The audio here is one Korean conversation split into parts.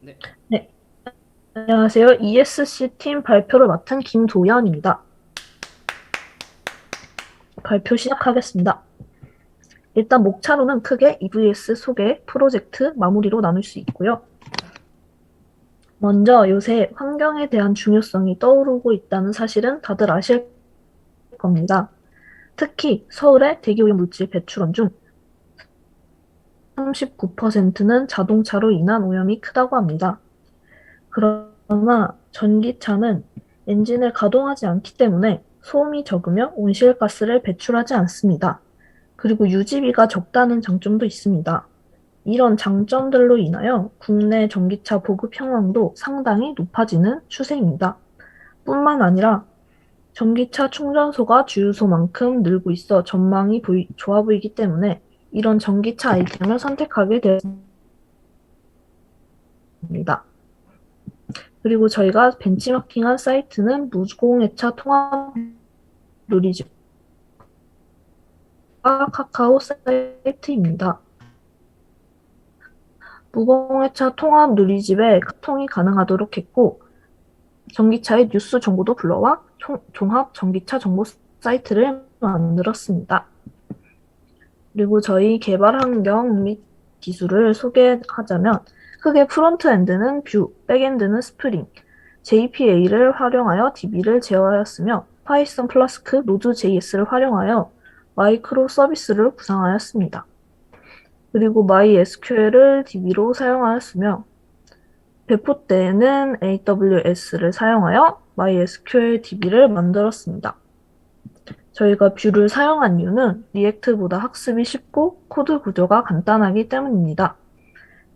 네, 네, 안녕하세요. ESC 팀 발표를 맡은 김도연입니다. 발표 시작하겠습니다. 일단 목차로는 크게 EVS 소개, 프로젝트, 마무리로 나눌 수 있고요. 먼저 요새 환경에 대한 중요성이 떠오르고 있다는 사실은 다들 아실 겁니다. 특히 서울의 대기오염 물질 배출원 중 39%는 자동차로 인한 오염이 크다고 합니다. 그러나 전기차는 엔진을 가동하지 않기 때문에 소음이 적으며 온실가스를 배출하지 않습니다. 그리고 유지비가 적다는 장점도 있습니다. 이런 장점들로 인하여 국내 전기차 보급 현황도 상당히 높아지는 추세입니다. 뿐만 아니라 전기차 충전소가 주유소만큼 늘고 있어 전망이 좋아 보이기 때문에 이런 전기차 아이템을 선택하게 되었습니다. 그리고 저희가 벤치마킹한 사이트는 무공해차 통합 누리집과 카카오 사이트입니다. 무공해차 통합 누리집에 카통이 가능하도록 했고, 전기차의 뉴스 정보도 불러와 종합 전기차 정보 사이트를 만들었습니다. 그리고 저희 개발 환경 및 기술을 소개하자면, 크게 프론트엔드는 뷰, 백엔드는 스프링, JPA를 활용하여 DB를 제어하였으며, 파이썬 플라스크, 노드.js를 활용하여 마이크로 서비스를 구상하였습니다. 그리고 MySQL을 DB로 사용하였으며, 배포 때에는 AWS를 사용하여 MySQL DB를 만들었습니다. 저희가 뷰를 사용한 이유는 리액트보다 학습이 쉽고 코드 구조가 간단하기 때문입니다.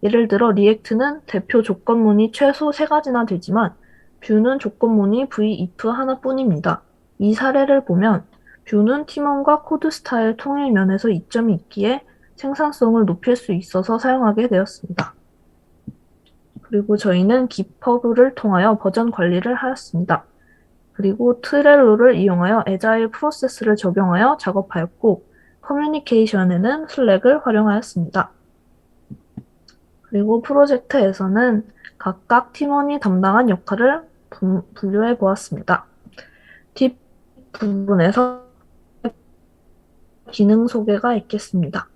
예를 들어 리액트는 대표 조건문이 최소 3가지나 되지만 뷰는 조건문이 v-if 하나뿐입니다. 이 사례를 보면 뷰는 팀원과 코드 스타일 통일 면에서 이점이 있기에 생산성을 높일 수 있어서 사용하게 되었습니다. 그리고 저희는 기퍼브를 통하여 버전 관리를 하였습니다. 그리고 트렐로를 이용하여 애자일 프로세스를 적용하여 작업하였고, 커뮤니케이션에는 슬랙을 활용하였습니다. 그리고 프로젝트에서는 각각 팀원이 담당한 역할을 분류해 보았습니다. 뒷 부분에서 기능 소개가 있겠습니다.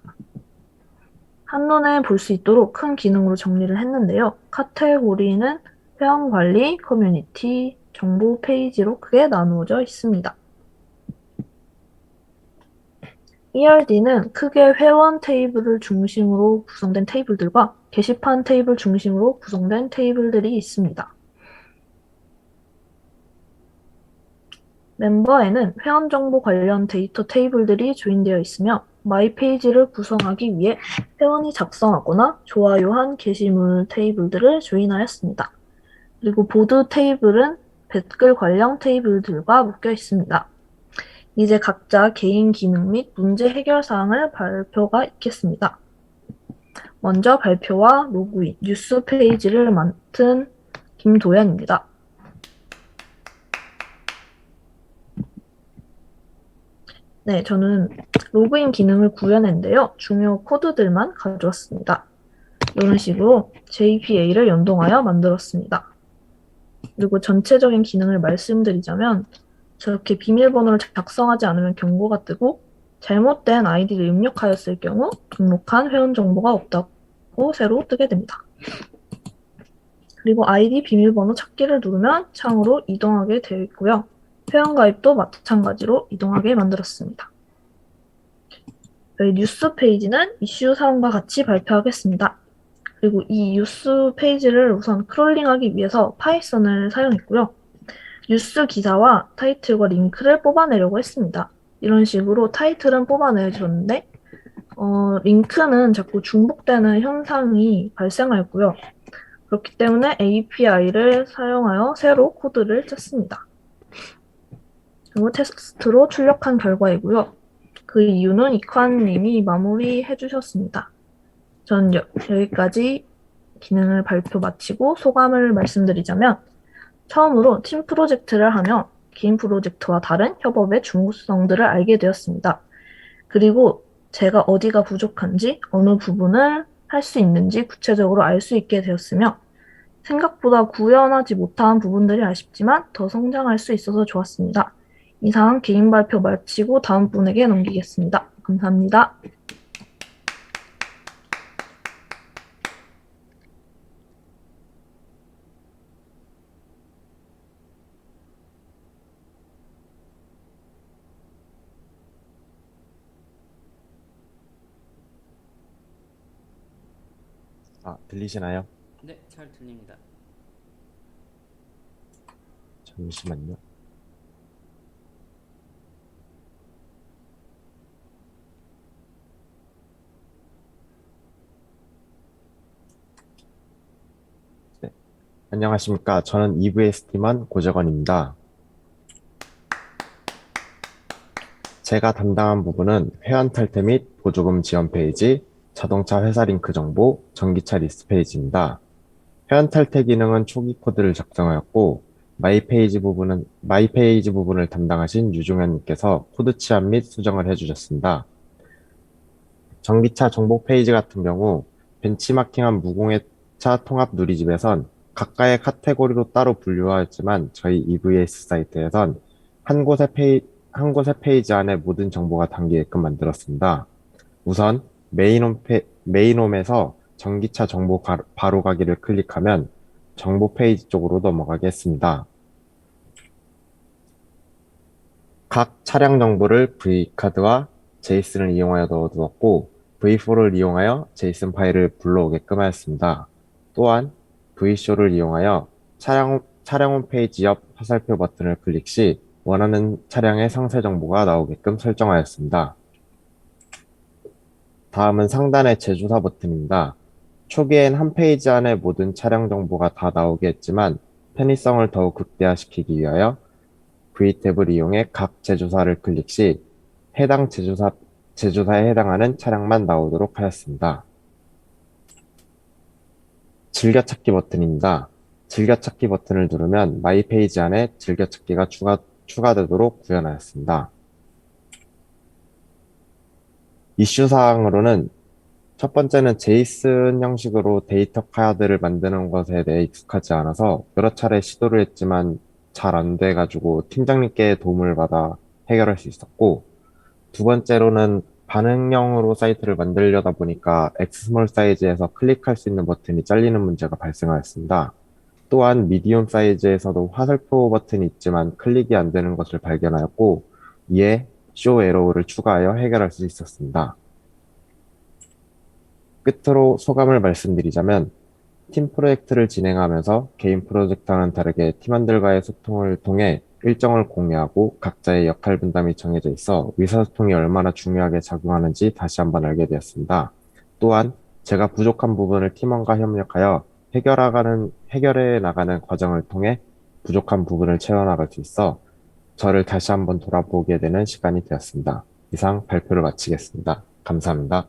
한눈에 볼 수 있도록 큰 기능으로 정리를 했는데요. 카테고리는 회원 관리, 커뮤니티, 정보 페이지로 크게 나누어져 있습니다. ERD는 크게 회원 테이블을 중심으로 구성된 테이블들과 게시판 테이블 중심으로 구성된 테이블들이 있습니다. 멤버에는 회원 정보 관련 데이터 테이블들이 조인되어 있으며 마이 페이지를 구성하기 위해 회원이 작성하거나 좋아요한 게시물 테이블들을 조인하였습니다. 그리고 보드 테이블은 댓글 관련 테이블들과 묶여 있습니다. 이제 각자 개인 기능 및 문제 해결 사항을 발표가 있겠습니다. 먼저 발표와 로그인, 뉴스 페이지를 맡은 김도연입니다. 네, 저는 로그인 기능을 구현했는데요. 중요 코드들만 가져왔습니다. 이런 식으로 JPA를 연동하여 만들었습니다. 그리고 전체적인 기능을 말씀드리자면 저렇게 비밀번호를 작성하지 않으면 경고가 뜨고 잘못된 아이디를 입력하였을 경우 등록한 회원 정보가 없다고 새로 뜨게 됩니다. 그리고 아이디 비밀번호 찾기를 누르면 창으로 이동하게 되어 있고요. 회원가입도 마찬가지로 이동하게 만들었습니다. 저희 뉴스 페이지는 이슈 사항과 같이 발표하겠습니다. 그리고 이 뉴스 페이지를 우선 크롤링하기 위해서 파이썬을 사용했고요. 뉴스 기사와 타이틀과 링크를 뽑아내려고 했습니다. 이런 식으로 타이틀은 뽑아내줬는데 링크는 자꾸 중복되는 현상이 발생하였고요. 그렇기 때문에 API를 사용하여 새로 코드를 짰습니다. 그리고 테스트로 출력한 결과이고요. 그 이유는 이宽님이 마무리해 주셨습니다. 전 여기까지 기능을 발표 마치고 소감을 말씀드리자면 처음으로 팀 프로젝트를 하며 개인 프로젝트와 다른 협업의 중요성들을 알게 되었습니다. 그리고 제가 어디가 부족한지 어느 부분을 할 수 있는지 구체적으로 알 수 있게 되었으며 생각보다 구현하지 못한 부분들이 아쉽지만 더 성장할 수 있어서 좋았습니다. 이상 개인 발표 마치고 다음 분에게 넘기겠습니다. 감사합니다. 들리시나요? 네, 잘 들립니다. 잠시만요. 네, 안녕하십니까. 저는 EVS 팀원 고재건입니다. 제가 담당한 부분은 회원 탈퇴 및 보조금 지원 페이지, 자동차 회사 링크 정보, 전기차 리스트 페이지입니다. 회원 탈퇴 기능은 초기 코드를 작성하였고, 마이 페이지 부분을 담당하신 유종현님께서 코드 취합 및 수정을 해주셨습니다. 전기차 정보 페이지 같은 경우 벤치마킹한 무공해차 통합 누리집에선 각각의 카테고리로 따로 분류하였지만 저희 EVS 사이트에선 한 곳의 페이지 안에 모든 정보가 담기게끔 만들었습니다. 우선 메인홈에서 전기차 정보 바로 가기를 클릭하면 정보 페이지 쪽으로 넘어가겠습니다. 각 차량 정보를 V카드와 제이슨을 이용하여 넣어두었고, V4를 이용하여 제이슨 파일을 불러오게끔 하였습니다. 또한 V쇼를 이용하여 차량 홈페이지 옆 화살표 버튼을 클릭 시 원하는 차량의 상세 정보가 나오게끔 설정하였습니다. 다음은 상단의 제조사 버튼입니다. 초기엔 한 페이지 안에 모든 차량 정보가 다 나오게 했지만 편의성을 더욱 극대화시키기 위하여 V탭을 이용해 각 제조사를 클릭 시 해당 제조사에 해당하는 차량만 나오도록 하였습니다. 즐겨찾기 버튼입니다. 즐겨찾기 버튼을 누르면 마이 페이지 안에 즐겨찾기가 추가되도록 구현하였습니다. 이슈 사항으로는 첫 번째는 제이슨 형식으로 데이터 카드를 만드는 것에 대해 익숙하지 않아서 여러 차례 시도를 했지만 잘 안 돼가지고 팀장님께 도움을 받아 해결할 수 있었고, 두 번째로는 반응형으로 사이트를 만들려다 보니까 X스몰 사이즈에서 클릭할 수 있는 버튼이 잘리는 문제가 발생하였습니다. 또한 미디움 사이즈에서도 화살표 버튼이 있지만 클릭이 안 되는 것을 발견하였고, 이에 쇼 에러를 추가하여 해결할 수 있었습니다. 끝으로 소감을 말씀드리자면, 팀 프로젝트를 진행하면서 개인 프로젝트와는 다르게 팀원들과의 소통을 통해 일정을 공유하고 각자의 역할 분담이 정해져 있어 의사소통이 얼마나 중요하게 작용하는지 다시 한번 알게 되었습니다. 또한 제가 부족한 부분을 팀원과 협력하여 해결해 나가는 과정을 통해 부족한 부분을 채워나갈 수 있어 저를 다시 한번 돌아보게 되는 시간이 되었습니다. 이상 발표를 마치겠습니다. 감사합니다.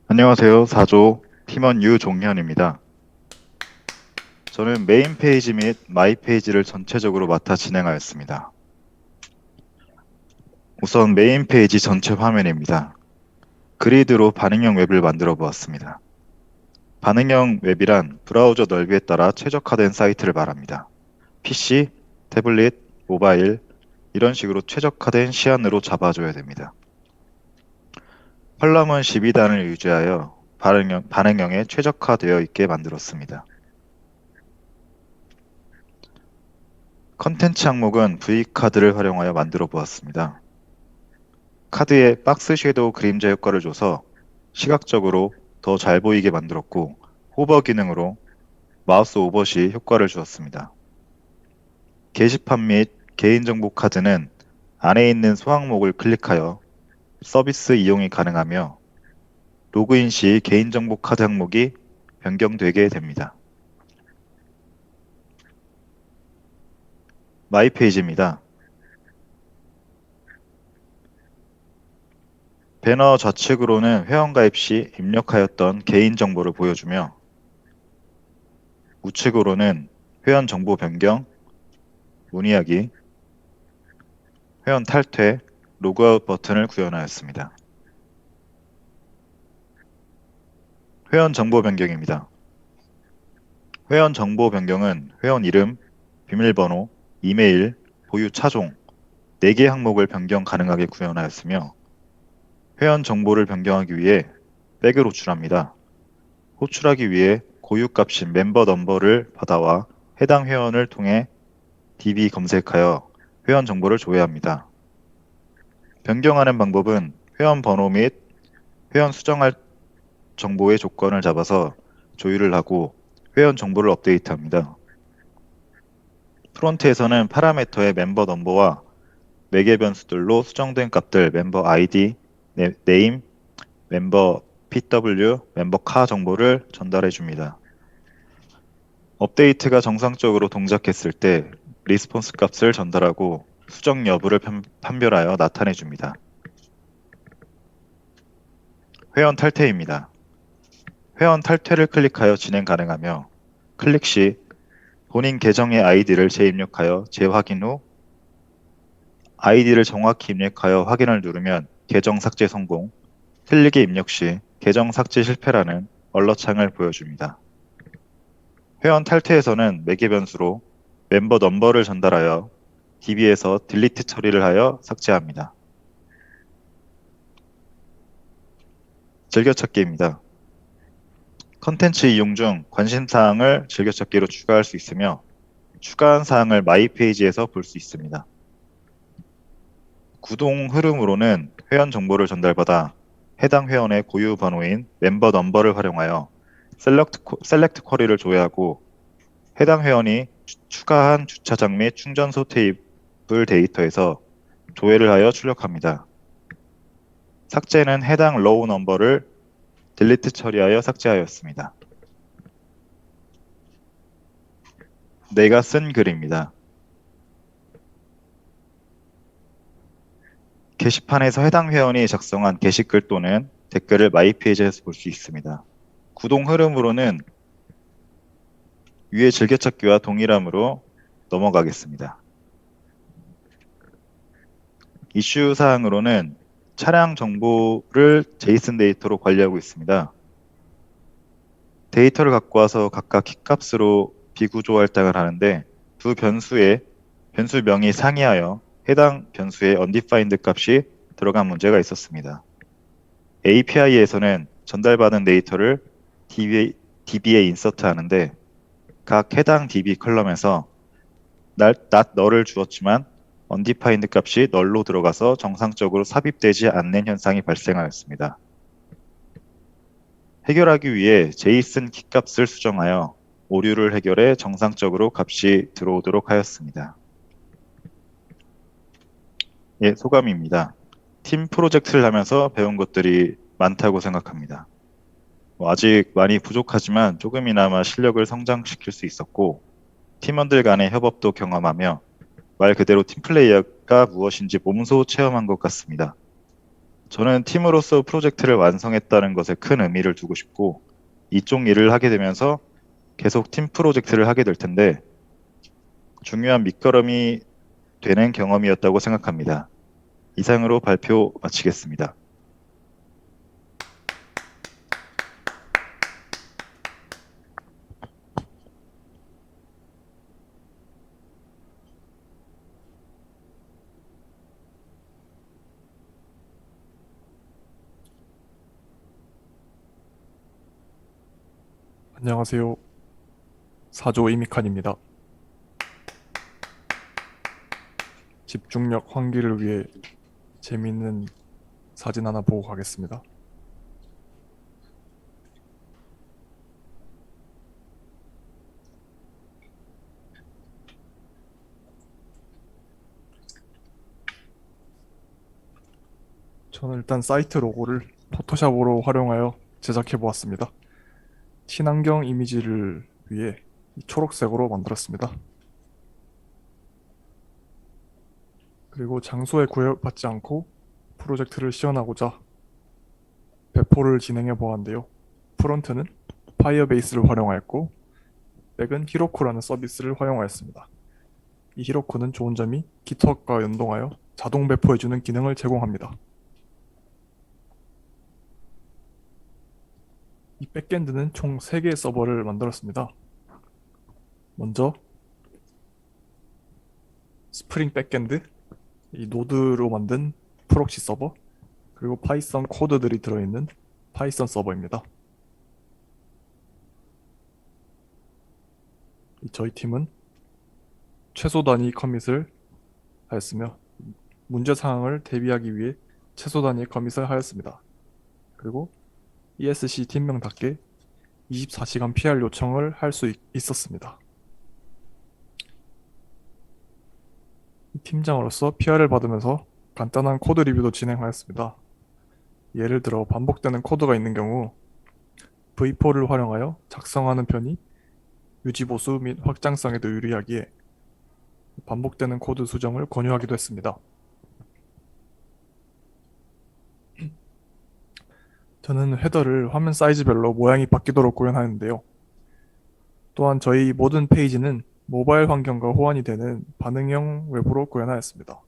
안녕하세요. 4조 팀원 유종현입니다. 저는 메인 페이지 및 마이 페이지를 전체적으로 맡아 진행하였습니다. 우선 메인 페이지 전체 화면입니다. 그리드로 반응형 웹을 만들어 보았습니다. 반응형 웹이란 브라우저 넓이에 따라 최적화된 사이트를 말합니다. PC, 태블릿, 모바일 이런 식으로 최적화된 시안으로 잡아줘야 됩니다. 컬럼은 12단을 유지하여 반응형에 최적화되어 있게 만들었습니다. 컨텐츠 항목은 V카드를 활용하여 만들어 보았습니다. 카드에 박스 섀도우 그림자 효과를 줘서 시각적으로 더 잘 보이게 만들었고, 호버 기능으로 마우스 오버시 효과를 주었습니다. 게시판 및 개인정보 카드는 안에 있는 소항목을 클릭하여 서비스 이용이 가능하며 로그인 시 개인정보 카드 항목이 변경되게 됩니다. 마이 페이지입니다. 배너 좌측으로는 회원가입 시 입력하였던 개인정보를 보여주며 우측으로는 회원 정보 변경, 문의하기, 회원 탈퇴, 로그아웃 버튼을 구현하였습니다. 회원 정보 변경입니다. 회원 정보 변경은 회원 이름, 비밀번호, 이메일, 보유 차종 4개 항목을 변경 가능하게 구현하였으며 회원 정보를 변경하기 위해 백을 호출합니다. 호출하기 위해 고유값인 멤버 넘버를 받아와 해당 회원을 통해 DB 검색하여 회원 정보를 조회합니다. 변경하는 방법은 회원 번호 및 회원 수정할 정보의 조건을 잡아서 조율을 하고 회원 정보를 업데이트합니다. 프론트에서는 파라미터의 멤버 넘버와 4개 변수들로 수정된 값들 멤버 ID, 네임, 멤버 PW, 멤버 카 정보를 전달해 줍니다. 업데이트가 정상적으로 동작했을 때 리스폰스 값을 전달하고 수정 여부를 판별하여 나타내 줍니다. 회원 탈퇴입니다. 회원 탈퇴를 클릭하여 진행 가능하며 클릭 시 본인 계정의 아이디를 재입력하여 재확인 후 아이디를 정확히 입력하여 확인을 누르면 계정 삭제 성공, 틀리게 입력 시 계정 삭제 실패라는 얼럿창을 보여줍니다. 회원 탈퇴에서는 매개 변수로 멤버 넘버를 전달하여 DB에서 딜리트 처리를 하여 삭제합니다. 즐겨찾기입니다. 컨텐츠 이용 중 관심사항을 즐겨찾기로 추가할 수 있으며 추가한 사항을 마이 페이지에서 볼 수 있습니다. 구동 흐름으로는 회원 정보를 전달받아 해당 회원의 고유 번호인 멤버 넘버를 활용하여 셀렉트 쿼리를 조회하고 해당 회원이 추가한 주차장 및 충전소 테이블 데이터에서 조회를 하여 출력합니다. 삭제는 해당 로우 넘버를 딜리트 처리하여 삭제하였습니다. 내가 쓴 글입니다. 게시판에서 해당 회원이 작성한 게시글 또는 댓글을 마이 페이지에서 볼 수 있습니다. 구동 흐름으로는 위의 즐겨찾기와 동일하므로 넘어가겠습니다. 이슈 사항으로는 차량 정보를 제이슨 데이터로 관리하고 있습니다. 데이터를 갖고 와서 각각 키값으로 비구조 할당을 하는데 두 변수의 변수명이 상이하여 해당 변수의 undefined 값이 들어간 문제가 있었습니다. API에서는 전달받은 데이터를 DB에 인서트하는데 각 해당 DB 컬럼에서 not null을 주었지만 undefined 값이 null로 들어가서 정상적으로 삽입되지 않는 현상이 발생하였습니다. 해결하기 위해 제이슨 키값을 수정하여 오류를 해결해 정상적으로 값이 들어오도록 하였습니다. 예, 소감입니다. 팀 프로젝트를 하면서 배운 것들이 많다고 생각합니다. 아직 많이 부족하지만 조금이나마 실력을 성장시킬 수 있었고 팀원들 간의 협업도 경험하며 말 그대로 팀플레이어가 무엇인지 몸소 체험한 것 같습니다. 저는 팀으로서 프로젝트를 완성했다는 것에 큰 의미를 두고 싶고 이쪽 일을 하게 되면서 계속 팀 프로젝트를 하게 될 텐데 중요한 밑거름이 되는 경험이었다고 생각합니다. 이상으로 발표 마치겠습니다. 안녕하세요. 사조 이미칸입니다. 집중력 환기를 위해 재미있는 사진 하나 보고 가겠습니다. 저는 일단 사이트 로고를 포토샵으로 활용하여 제작해 보았습니다. 친환경 이미지를 위해 초록색으로 만들었습니다. 그리고 장소에 구애받지 않고 프로젝트를 시연하고자 배포를 진행해 보았는데요. 프론트는 파이어베이스를 활용하였고, 백은 히로쿠라는 서비스를 활용하였습니다. 이 히로쿠는 좋은 점이 기트허브과 연동하여 자동 배포해주는 기능을 제공합니다. 이 백엔드는 총 3개의 서버를 만들었습니다. 먼저 스프링 백엔드, 이 노드로 만든 프록시 서버, 그리고 파이썬 코드들이 들어있는 파이썬 서버입니다. 저희 팀은 최소 단위 커밋을 하였으며 문제 사항을 대비하기 위해 최소 단위의 커밋을 하였습니다. 그리고 ESC 팀명답게 24시간 PR 요청을 할 수 있었습니다. 팀장으로서 PR을 받으면서 간단한 코드 리뷰도 진행하였습니다. 예를 들어 반복되는 코드가 있는 경우 V4를 활용하여 작성하는 편이 유지 보수 및 확장성에도 유리하기에 반복되는 코드 수정을 권유하기도 했습니다. 저는 헤더를 화면 사이즈별로 모양이 바뀌도록 구현하였는데요. 또한 저희 모든 페이지는 모바일 환경과 호환이 되는 반응형 웹으로 구현하였습니다.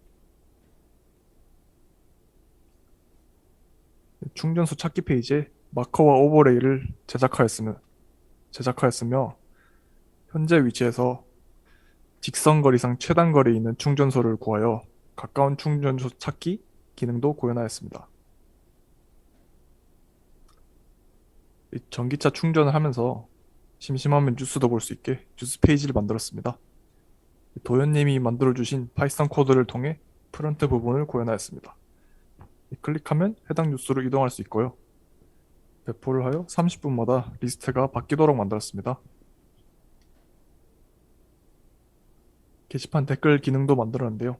충전소 찾기 페이지에 마커와 오버레이를 제작하였으며 현재 위치에서 직선거리상 최단거리에 있는 충전소를 구하여 가까운 충전소 찾기 기능도 구현하였습니다. 전기차 충전을 하면서 심심하면 뉴스도 볼 수 있게 뉴스 페이지를 만들었습니다. 도현님이 만들어주신 파이썬 코드를 통해 프론트 부분을 구현하였습니다. 클릭하면 해당 뉴스로 이동할 수 있고요. 배포를 하여 30분마다 리스트가 바뀌도록 만들었습니다. 게시판 댓글 기능도 만들었는데요.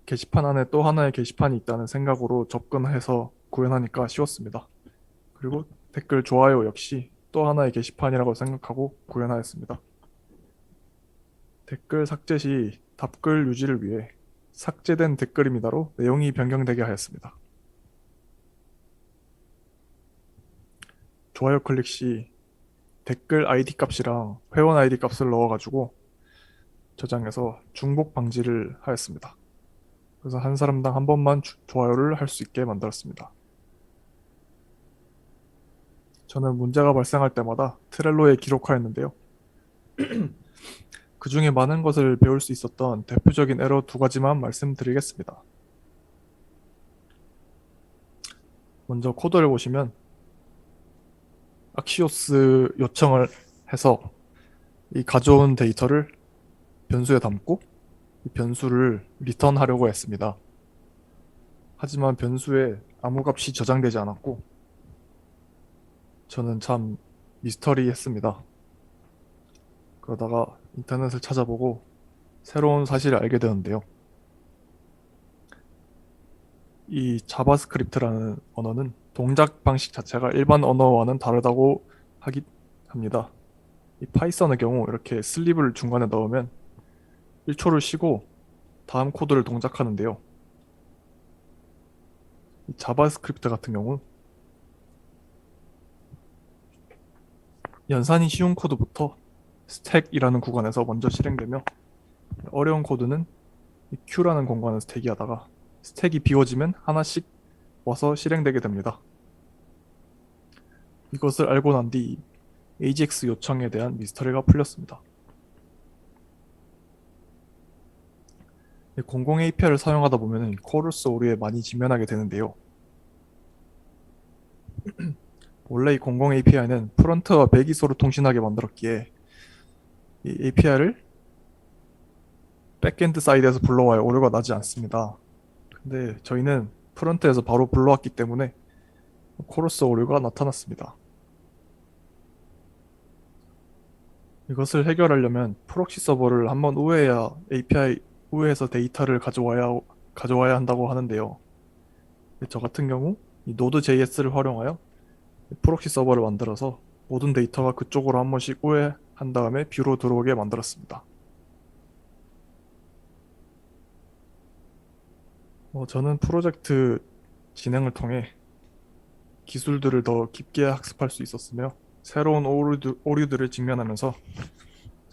게시판 안에 또 하나의 게시판이 있다는 생각으로 접근해서 구현하니까 쉬웠습니다. 그리고 댓글 좋아요 역시 또 하나의 게시판이라고 생각하고 구현하였습니다. 댓글 삭제 시 답글 유지를 위해 삭제된 댓글입니다로 내용이 변경되게 하였습니다. 좋아요 클릭 시 댓글 ID 값이랑 회원 ID 값을 넣어가지고 저장해서 중복 방지를 하였습니다. 그래서 한 사람당 한 번만 좋아요를 할 수 있게 만들었습니다. 저는 문제가 발생할 때마다 트렐로에 기록하였는데요. 그 중에 많은 것을 배울 수 있었던 대표적인 에러 2가지만 말씀드리겠습니다. 먼저 코드를 보시면 악시오스 요청을 해서 이 가져온 데이터를 변수에 담고 이 변수를 리턴하려고 했습니다. 하지만 변수에 아무 값이 저장되지 않았고 저는 참 미스터리했습니다. 그러다가 인터넷을 찾아보고 새로운 사실을 알게 되었는데요. 이 자바스크립트라는 언어는 동작 방식 자체가 일반 언어와는 다르다고 합니다. 이 파이썬의 경우 이렇게 슬립을 중간에 넣으면 1초를 쉬고 다음 코드를 동작하는데요. 이 자바스크립트 같은 경우 연산이 쉬운 코드부터 스택이라는 구간에서 먼저 실행되며 어려운 코드는 이 Q라는 공간에서 대기하다가 스택이 비워지면 하나씩 와서 실행되게 됩니다. 이것을 알고 난 뒤 AJAX 요청에 대한 미스터리가 풀렸습니다. 공공 API를 사용하다 보면 코러스 오류에 많이 직면하게 되는데요. 원래 이 공공 API는 프론트와 배기소로 통신하게 만들었기에 이 API를 백엔드 사이드에서 불러와야 오류가 나지 않습니다. 근데 저희는 프론트에서 바로 불러왔기 때문에 코러스 오류가 나타났습니다. 이것을 해결하려면 프록시 서버를 한번 우회해야 API 우회해서 데이터를 가져와야 한다고 하는데요. 저 같은 경우 이 Node.js를 활용하여 프록시 서버를 만들어서 모든 데이터가 그쪽으로 한 번씩 우회한 다음에 뷰로 들어오게 만들었습니다. 저는 프로젝트 진행을 통해 기술들을 더 깊게 학습할 수 있었으며 새로운 오류들을 직면하면서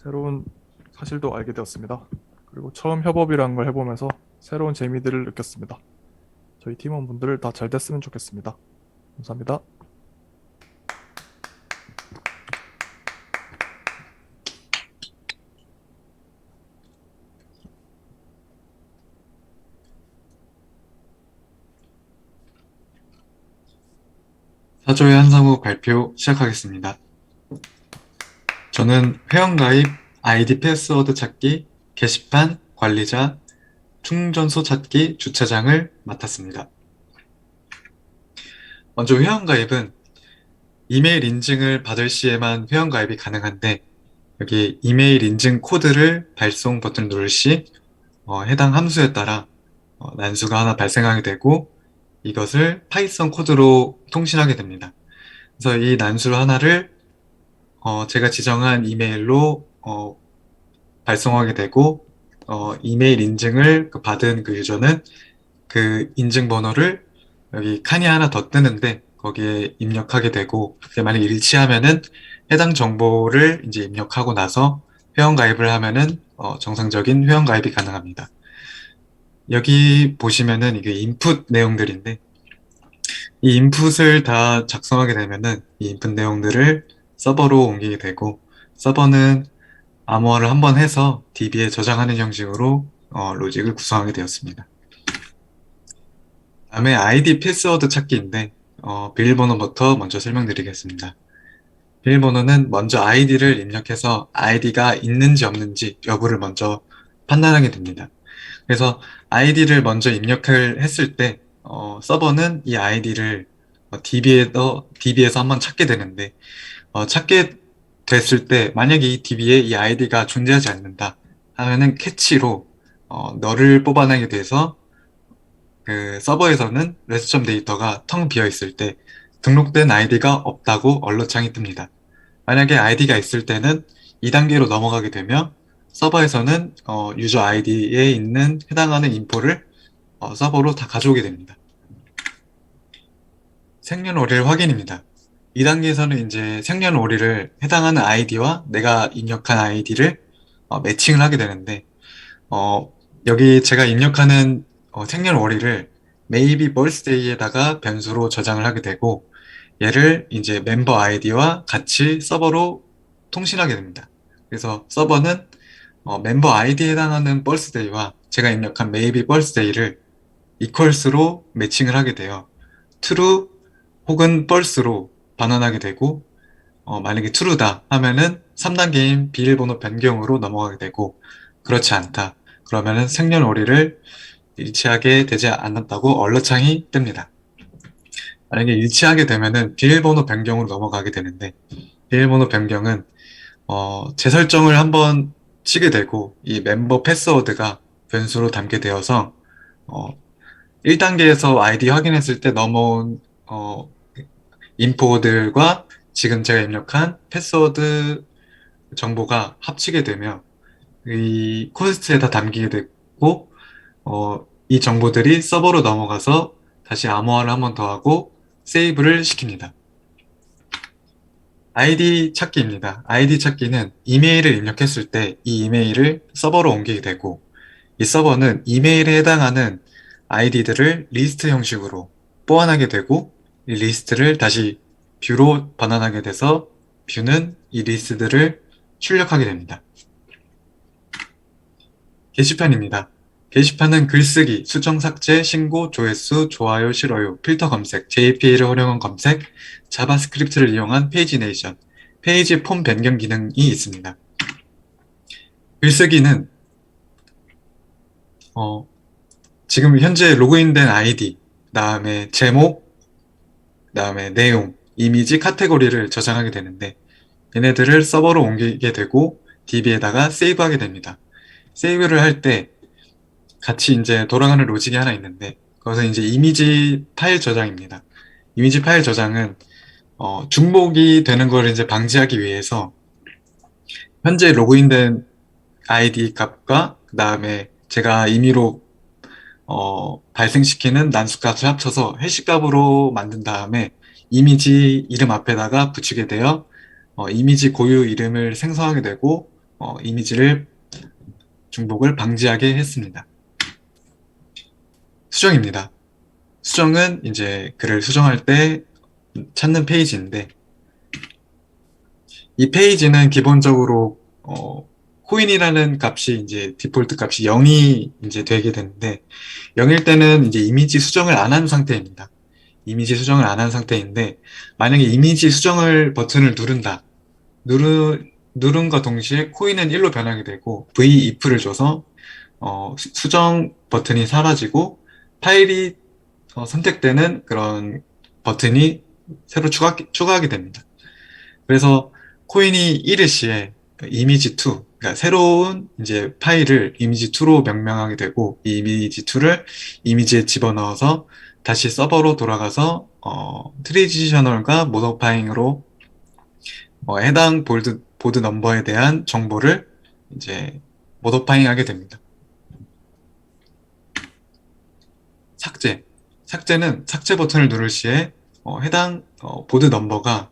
새로운 사실도 알게 되었습니다. 그리고 처음 협업이라는 걸 해보면서 새로운 재미들을 느꼈습니다. 저희 팀원분들 다 잘 됐으면 좋겠습니다. 감사합니다. 사조의 한상우 발표 시작하겠습니다. 저는 회원가입, 아이디 패스워드 찾기, 게시판, 관리자, 충전소 찾기, 주차장을 맡았습니다. 먼저 회원가입은 이메일 인증을 받을 시에만 회원가입이 가능한데 여기 이메일 인증 코드를 발송 버튼 누를 시 해당 함수에 따라 난수가 하나 발생하게 되고 이것을 파이썬 코드로 통신하게 됩니다. 그래서 이 난수 하나를 제가 지정한 이메일로 발송하게 되고 이메일 인증을 받은 그 유저는 그 인증 번호를 여기 칸이 하나 더 뜨는데 거기에 입력하게 되고 만약에 일치하면은 해당 정보를 이제 입력하고 나서 회원 가입을 하면은 정상적인 회원 가입이 가능합니다. 여기 보시면은 이게 인풋 내용들인데 이 인풋을 다 작성하게 되면은 이 인풋 내용들을 서버로 옮기게 되고 서버는 암호화를 한번 해서 DB에 저장하는 형식으로 로직을 구성하게 되었습니다. 다음에 아이디 패스워드 찾기인데 비밀번호부터 먼저 설명드리겠습니다. 비밀번호는 먼저 아이디를 입력해서 아이디가 있는지 없는지 여부를 먼저 판단하게 됩니다. 그래서 아이디를 먼저 입력을 했을 때 서버는 이 아이디를 DB에서 한번 찾게 되는데 찾게 됐을 때 만약에 이 DB에 이 아이디가 존재하지 않는다 하면은 캐치로 너를 뽑아내게 돼서 그 서버에서는 레스점 데이터가 텅 비어 있을 때 등록된 아이디가 없다고 언로창이 뜹니다. 만약에 아이디가 있을 때는 2단계로 넘어가게 되며 서버에서는 유저 아이디에 있는 해당하는 인포를 서버로 다 가져오게 됩니다. 생년월일 확인입니다. 2단계에서는 이제 생년월일을 해당하는 아이디와 내가 입력한 아이디를 매칭을 하게 되는데 여기 제가 입력하는 생년월일을 maybe birthday에다가 변수로 저장을 하게 되고 얘를 이제 멤버 아이디와 같이 서버로 통신하게 됩니다. 그래서 서버는 멤버 아이디에 해당하는 birthday와 제가 입력한 maybe birthday를 equals로 매칭을 하게 돼요. true 혹은 false로 반환하게 되고 만약에 true다 하면은 3단계인 비밀번호 변경으로 넘어가게 되고 그렇지 않다 그러면은 생년월일을 일치하게 되지 않았다고 언로창이 뜹니다. 만약에 일치하게 되면은 비밀번호 변경으로 넘어가게 되는데 비밀번호 변경은 재설정을 한번 치게 되고 이 멤버 패스워드가 변수로 담게 되어서 1단계에서 아이디 확인했을 때 넘어온 인포들과 지금 제가 입력한 패스워드 정보가 합치게 되며 이 코스트에 다 담기게 되고 이 정보들이 서버로 넘어가서 다시 암호화를 한번 더 하고 세이브를 시킵니다. 아이디 찾기입니다. 아이디 찾기는 이메일을 입력했을 때 이 이메일을 서버로 옮기게 되고 이 서버는 이메일에 해당하는 아이디들을 리스트 형식으로 보완하게 되고 이 리스트를 다시 뷰로 반환하게 돼서 뷰는 이 리스트들을 출력하게 됩니다. 게시판입니다. 게시판은 글쓰기, 수정 삭제, 신고, 조회수, 좋아요, 싫어요, 필터 검색, JPA를 활용한 검색, 자바스크립트를 이용한 페이지네이션, 페이지 폼 변경 기능이 있습니다. 글쓰기는 지금 현재 로그인된 아이디, 다음에 제목, 다음에 내용, 이미지, 카테고리를 저장하게 되는데 얘네들을 서버로 옮기게 되고 DB에다가 세이브하게 됩니다. 세이브를 할 때 같이 이제 돌아가는 로직이 하나 있는데 그것은 이제 이미지 파일 저장입니다. 이미지 파일 저장은 중복이 되는 걸 이제 방지하기 위해서 현재 로그인된 아이디 값과 그 다음에 제가 임의로 발생시키는 난수 값을 합쳐서 해시 값으로 만든 다음에 이미지 이름 앞에다가 붙이게 되어 이미지 고유 이름을 생성하게 되고 이미지를 중복을 방지하게 했습니다. 수정입니다. 수정은 이제 글을 수정할 때 찾는 페이지인데 이 페이지는 기본적으로 코인이라는 값이 이제 디폴트 값이 0이 이제 되게 되는데 0일 때는 이제 이미지 수정을 안 한 상태입니다. 이미지 수정을 안 한 상태인데 만약에 이미지 수정을 버튼을 누른다. 누른과 동시에 코인은 1로 변하게 되고 VIF를 줘서 수정 버튼이 사라지고 파일이 선택되는 그런 버튼이 새로 추가하게 됩니다. 그래서 코인이 1일 시에 이미지2, 그러니까 새로운 이제 파일을 이미지2로 명명하게 되고 이 이미지2를 이미지에 집어넣어서 다시 서버로 돌아가서 트랜지셔널과 모더파잉으로 해당 보드 넘버에 대한 정보를 이제 모더파잉 하게 됩니다. 삭제는 삭제 버튼을 누를 시에 해당 보드 넘버가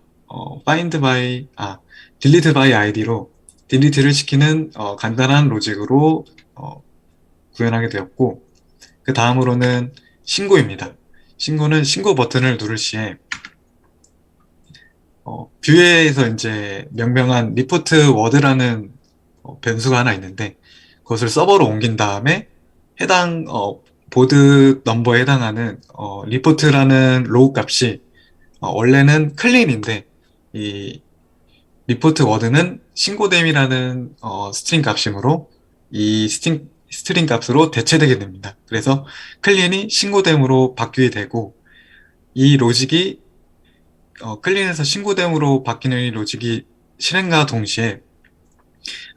delete by id로 딜리트를 시키는 간단한 로직으로 구현하게 되었고 그 다음으로는 신고입니다. 신고는 신고 버튼을 누를 시에 뷰에서 이제 명명한 리포트 워드라는 변수가 하나 있는데 그것을 서버로 옮긴 다음에 해당 보드 넘버에 해당하는 리포트라는 로우 값이 원래는 클린인데 이 리포트 워드는 신고됨이라는 스트링 값이므로 이 스트링 값으로 대체되게 됩니다. 그래서 클린이 신고됨으로 바뀌게 되고 이 로직이 클린에서 신고됨으로 바뀌는 이 로직이 실행과 동시에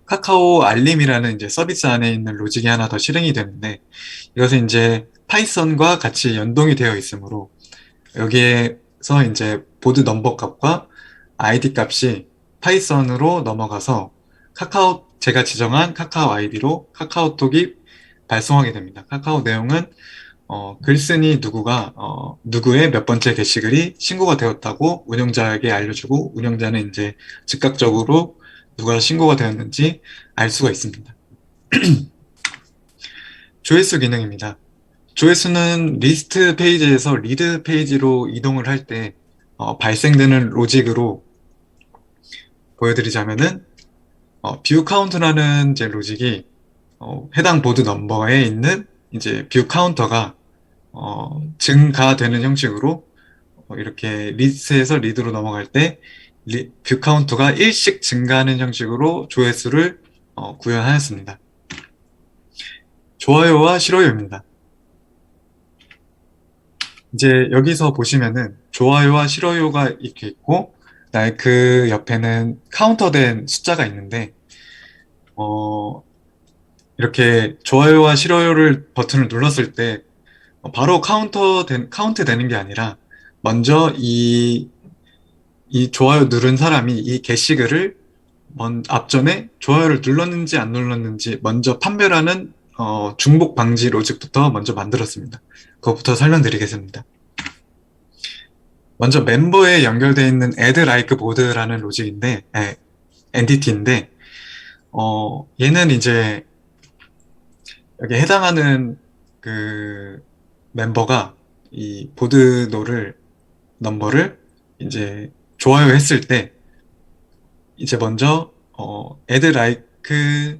카카오 알림이라는 이제 서비스 안에 있는 로직이 하나 더 실행이 되는데 이것은 이제 파이썬과 같이 연동이 되어 있으므로 여기에서 이제 보드 넘버 값과 아이디 값이 파이썬으로 넘어가서 제가 지정한 카카오 아이디로 카카오톡이 발송하게 됩니다. 카카오 내용은 글쓴이 누구의 몇 번째 게시글이 신고가 되었다고 운영자에게 알려주고 운영자는 이제 즉각적으로 누가 신고가 되었는지 알 수가 있습니다. 조회수 기능입니다. 조회수는 리스트 페이지에서 리드 페이지로 이동을 할 때 발생되는 로직으로 보여드리자면은 뷰 카운트라는 이제 로직이 해당 보드 넘버에 있는 이제 뷰 카운터가 증가되는 형식으로 이렇게 리스트에서 리드로 넘어갈 때 뷰 카운터가 1씩 증가하는 형식으로 조회수를 구현하였습니다. 좋아요와 싫어요입니다. 이제 여기서 보시면은 좋아요와 싫어요가 이렇게 있고 그다음에 그 옆에는 카운터된 숫자가 있는데 이렇게 좋아요와 싫어요를 버튼을 눌렀을 때 바로 카운트 되는 게 아니라 먼저 이 좋아요 누른 사람이 이 게시글을 앞전에 좋아요를 눌렀는지 안 눌렀는지 먼저 판별하는 중복 방지 로직부터 먼저 만들었습니다. 그것부터 설명드리겠습니다. 먼저 멤버에 연결되어 있는 add like board라는 로직인데, 엔티티인데, 얘는 이제 여기 해당하는 그 멤버가 이 보드 넘버를 이제 좋아요 했을 때 이제 먼저 add like 그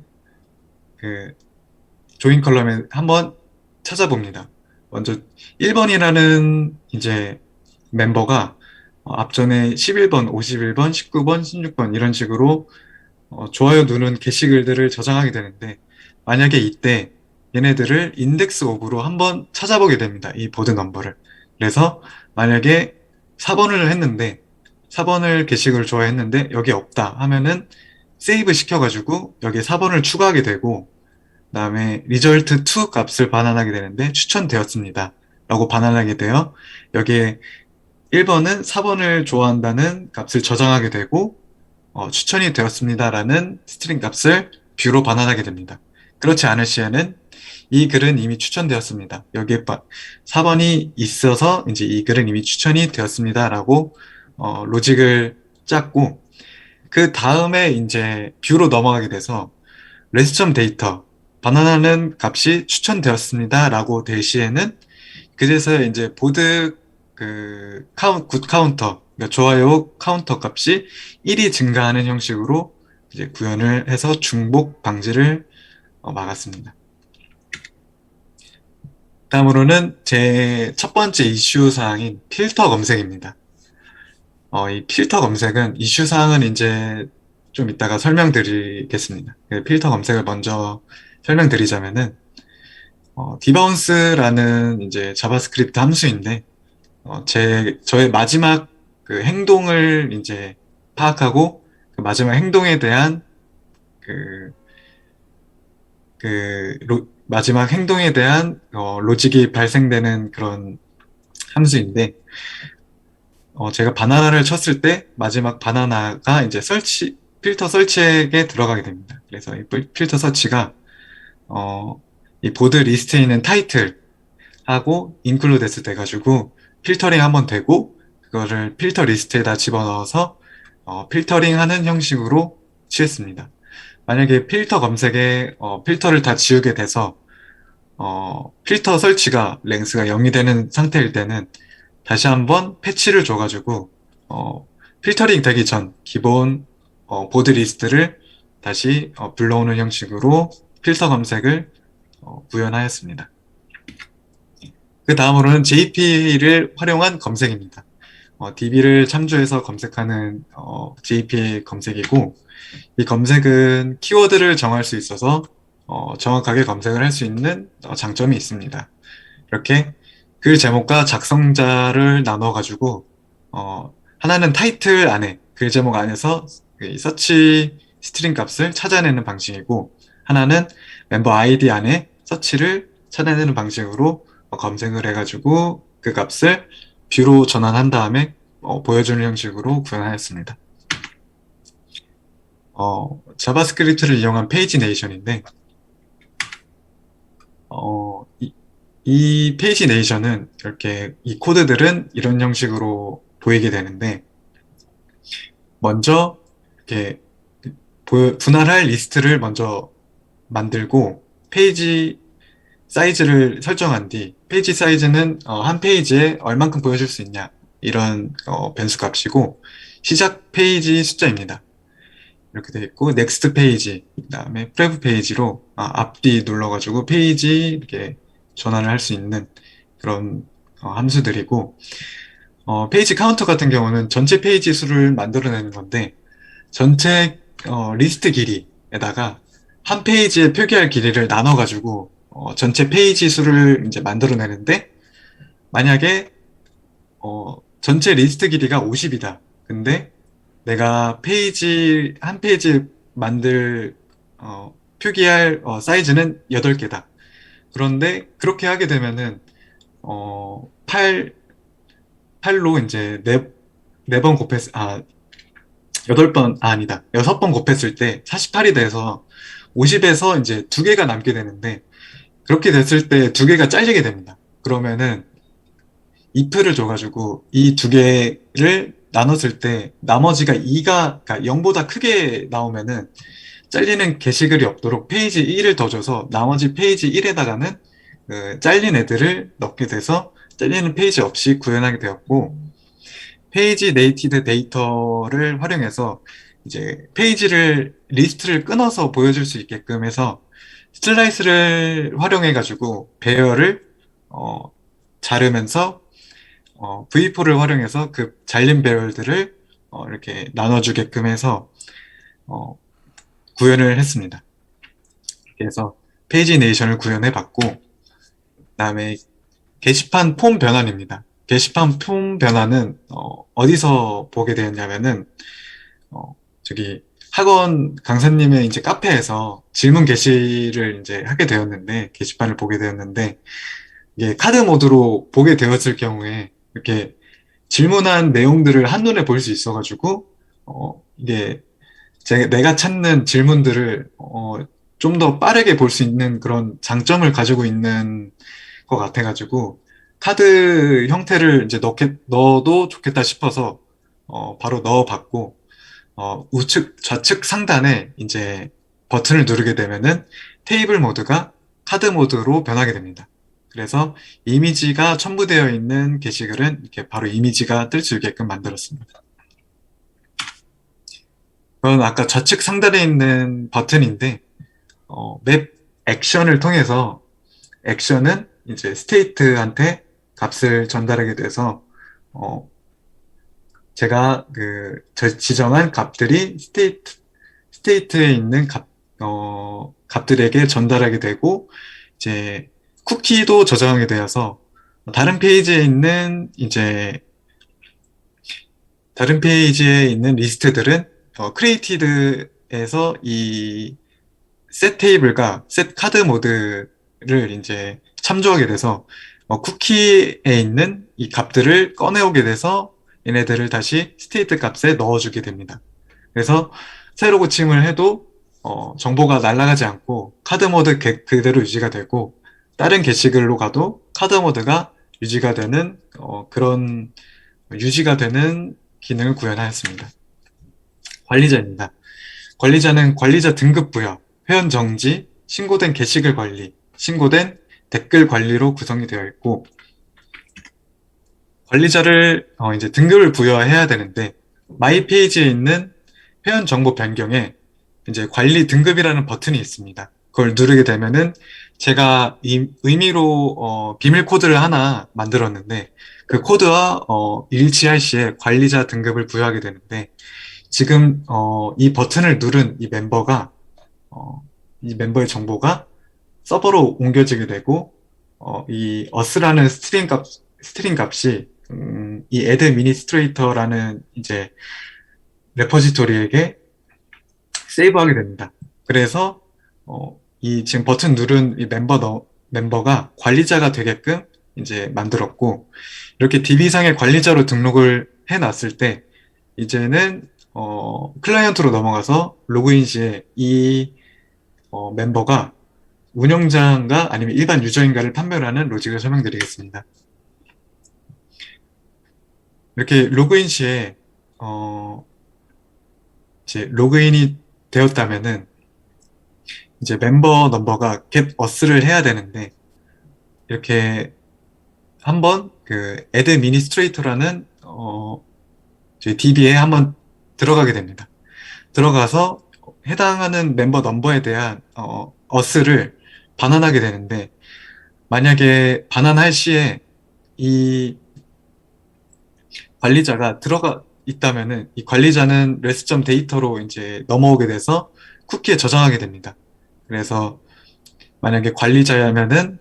조인 컬럼에 한번 찾아봅니다. 먼저 1번이라는 이제 멤버가 앞전에 11번, 51번, 19번, 16번 이런 식으로 좋아요 누른 게시글들을 저장하게 되는데 만약에 이때 얘네들을 인덱스 오브로 한번 찾아보게 됩니다. 이 보드 넘버를. 그래서 만약에 4번을 게시글을 좋아했는데 여기 없다 하면은 세이브 시켜가지고 여기에 4번을 추가하게 되고 그다음에 result to 값을 반환하게 되는데 추천되었습니다. 라고 반환하게 되어 여기에 1번은 4번을 좋아한다는 값을 저장하게 되고 추천이 되었습니다. 라는 스트링 값을 뷰로 반환하게 됩니다. 그렇지 않을 시에는 이 글은 이미 추천되었습니다. 여기에 4번이 있어서 이제 이 글은 이미 추천이 되었습니다라고 로직을 짰고 그 다음에 이제 뷰로 넘어가게 돼서 레스점 데이터 바나나는 값이 추천되었습니다라고 될 시에는 그제서야 이제 보드 굿 카운터 그러니까 좋아요 카운터 값이 1이 증가하는 형식으로 이제 구현을 해서 중복 방지를 막았습니다. 다음으로는 제 첫 번째 이슈 사항인 필터 검색입니다. 이 필터 검색은 이슈 사항은 이제 좀 이따가 설명드리겠습니다. 필터 검색을 먼저 설명드리자면은 디바운스라는 이제 자바스크립트 함수인데 저의 마지막 그 행동을 이제 파악하고 그 마지막 행동에 대한 그 마지막 행동에 대한 로직이 발생되는 그런 함수인데 제가 바나나를 쳤을 때 마지막 바나나가 이제 필터 설치액에 들어가게 됩니다. 그래서 이 필터 설치가 이 보드 리스트에 있는 타이틀하고 인클루드에서 돼가지고 필터링 한번 되고 그거를 필터 리스트에다 집어넣어서 필터링 하는 형식으로 취했습니다. 만약에 필터 검색에 필터를 다 지우게 돼서 필터 설치가 랭스가 0이 되는 상태일 때는 다시 한번 패치를 줘가지고 필터링 되기 전 기본 보드 리스트를 다시 불러오는 형식으로 필터 검색을 구현하였습니다. 그 다음으로는 JP를 활용한 검색입니다. DB를 참조해서 검색하는 JP 검색이고 이 검색은 키워드를 정할 수 있어서 정확하게 검색을 할 수 있는 장점이 있습니다. 이렇게 글 제목과 작성자를 나눠가지고 하나는 타이틀 안에 글 제목 안에서 서치 스트링 값을 찾아내는 방식이고 하나는 멤버 아이디 안에 서치를 찾아내는 방식으로 검색을 해가지고 그 값을 뷰로 전환한 다음에 보여주는 형식으로 구현하였습니다. 자바스크립트를 이용한 페이지 네이션인데 이 페이지 네이션은 이렇게 이 코드들은 이런 형식으로 보이게 되는데 먼저 이렇게 분할할 리스트를 먼저 만들고 페이지 사이즈를 설정한 뒤 페이지 사이즈는 한 페이지에 얼만큼 보여줄 수 있냐 이런 변수 값이고 시작 페이지 숫자입니다. 이렇게 되어 있고 넥스트 페이지 그다음에 프레브 페이지로 앞뒤 눌러가지고 페이지 이렇게 전환을 할 수 있는 그런 함수들이고 페이지 카운터 같은 경우는 전체 페이지 수를 만들어내는 건데 전체 리스트 길이에다가 한 페이지에 표기할 길이를 나눠가지고 전체 페이지 수를 이제 만들어내는데 만약에 전체 리스트 길이가 50이다. 근데 내가 한 페이지 표기할 사이즈는 8개다. 그런데 그렇게 하게 되면은 8로 이제 4번 곱했 8번 아니다. 6번 곱했을 때 48이 돼서 50에서 이제 2개가 남게 되는데 그렇게 됐을 때 2개가 잘리게 됩니다. 그러면은 if를 줘가지고 이 2개를 나눴을 때 나머지가 2가 그러니까 0보다 크게 나오면은 잘리는 게시글이 없도록 페이지 1을 더 줘서 나머지 페이지 1에다가는 잘린 애들을 넣게 돼서 잘리는 페이지 없이 구현하게 되었고 페이지 네이티드 데이터를 활용해서 이제 리스트를 끊어서 보여줄 수 있게끔 해서 슬라이스를 활용해 가지고 배열을 자르면서 V4를 활용해서 그 잘린 배열들을 이렇게 나눠주게끔 해서 구현을 했습니다. 그래서 페이지 네이션을 구현해 봤고 그다음에 게시판 폼 변환입니다. 게시판 폼 변환은 어디서 보게 되었냐면은 저기 학원 강사님의 이제 카페에서 질문 게시를 이제 하게 되었는데 게시판을 보게 되었는데 이게 카드 모드로 보게 되었을 경우에 이렇게 질문한 내용들을 한눈에 볼 수 있어가지고 이게 내가 찾는 질문들을 좀 더 빠르게 볼 수 있는 그런 장점을 가지고 있는 것 같아가지고 카드 형태를 이제 넣어도 좋겠다 싶어서 바로 넣어봤고 우측 좌측 상단에 이제 버튼을 누르게 되면은 테이블 모드가 카드 모드로 변하게 됩니다. 그래서 이미지가 첨부되어 있는 게시글은 이렇게 바로 이미지가 뜰 수 있게끔 만들었습니다. 그건 아까 좌측 상단에 있는 버튼인데 맵 액션을 통해서 액션은 이제 스테이트한테 값을 전달하게 돼서 제가 지정한 값들이 스테이트에 있는 값들에게 전달하게 되고 이제 쿠키도 저장하게 되어서 다른 페이지에 있는 리스트들은 크리에이티드에서 이 셋 테이블과 셋 카드 모드를 이제 참조하게 돼서 쿠키에 있는 이 값들을 꺼내오게 돼서 얘네들을 다시 스테이트 값에 넣어주게 됩니다. 그래서 새로 고침을 해도 정보가 날아가지 않고 카드 모드 그대로 유지가 되고 다른 게시글로 가도 카드 모드가 유지가 되는 그런 유지가 되는 기능을 구현하였습니다. 관리자입니다. 관리자는 관리자 등급 부여, 회원 정지, 신고된 게시글 관리, 신고된 댓글 관리로 구성이 되어 있고 관리자를 이제 등급을 부여해야 되는데 마이 페이지에 있는 회원 정보 변경에 이제 관리 등급이라는 버튼이 있습니다. 그걸 누르게 되면은 제가 의미로 비밀 코드를 하나 만들었는데 그 코드와 일치할 시에 관리자 등급을 부여하게 되는데 지금 이 버튼을 누른 이 멤버의 정보가 서버로 옮겨지게 되고 이 us라는 스트링 값이 이 administrator라는 이제 레포지토리에게 세이브하게 됩니다. 그래서 이 지금 버튼 누른 이 멤버가 관리자가 되게끔 이제 만들었고 이렇게 DB상의 관리자로 등록을 해놨을 때 이제는 클라이언트로 넘어가서 로그인 시에 이 멤버가 운영자인가 아니면 일반 유저인가를 판별하는 로직을 설명드리겠습니다. 이렇게 로그인 시에 이제 로그인이 되었다면은 이제 멤버 넘버가 get us를 해야 되는데 이렇게 한번 그 administrator라는 저희 DB에 한번 들어가게 됩니다. 들어가서 해당하는 멤버 넘버에 대한 us를 반환하게 되는데 만약에 반환할 시에 이 관리자가 들어가 있다면은 이 관리자는 res.data로 이제 넘어오게 돼서 쿠키에 저장하게 됩니다. 그래서 만약에 관리자라면은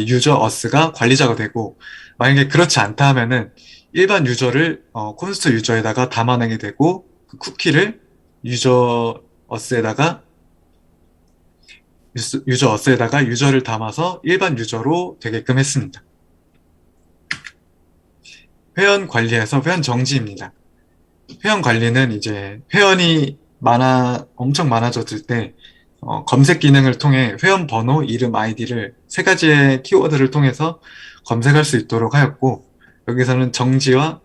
유저 us가 관리자가 되고 만약에 그렇지 않다 하면은 일반 유저를 콘스트 유저에다가 담아내게 되고 그 쿠키를 유저 us에다가 유저를 담아서 일반 유저로 되게끔 했습니다. 회원 관리에서 회원 정지입니다. 회원 관리는 이제 회원이 엄청 많아졌을 때 검색 기능을 통해 회원 번호, 이름, 아이디를 세 가지의 키워드를 통해서 검색할 수 있도록 하였고 여기서는 정지와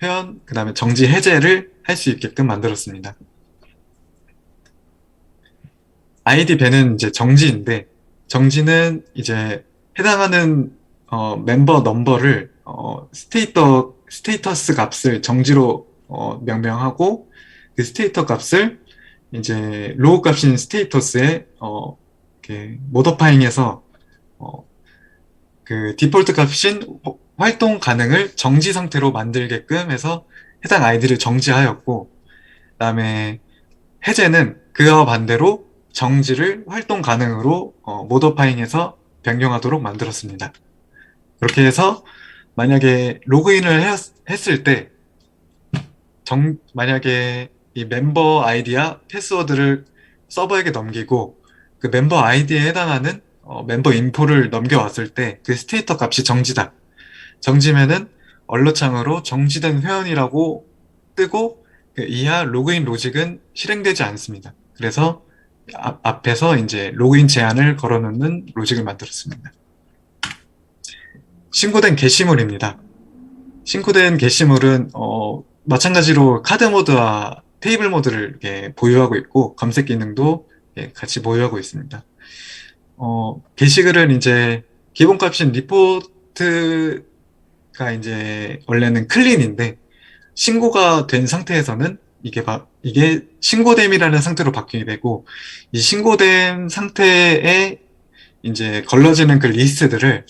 회원, 그 다음에 정지 해제를 할 수 있게끔 만들었습니다. 아이디 배는 이제 정지인데 정지는 이제 해당하는 멤버 넘버를 스테이터스 값을 정지로 명명하고 그 스테이터 값을 이제 로우 값인 스테이터스에 이렇게 모더파잉해서 그 디폴트 값인 활동 가능을 정지 상태로 만들게끔 해서 해당 아이디를 정지하였고 그다음에 해제는 그와 반대로 정지를 활동 가능으로 모더파잉해서 변경하도록 만들었습니다. 그렇게 해서 만약에 로그인을 했을 때 만약에 이 멤버 아이디와 패스워드를 서버에게 넘기고 그 멤버 아이디에 해당하는 멤버 인포를 넘겨왔을 때 그 스테이터 값이 정지다. 정지면은 언로창으로 정지된 회원이라고 뜨고 그 이하 로그인 로직은 실행되지 않습니다. 그래서 앞에서 이제 로그인 제한을 걸어놓는 로직을 만들었습니다. 신고된 게시물입니다. 신고된 게시물은 마찬가지로 카드 모드와 테이블 모드를 이렇게 보유하고 있고 검색 기능도 같이 보유하고 있습니다. 게시글은 이제 기본값인 리포트가 이제 원래는 클린인데 신고가 된 상태에서는 이게 신고됨이라는 상태로 바뀌게 되고 이 신고된 상태에 이제 걸러지는 그 리스트들을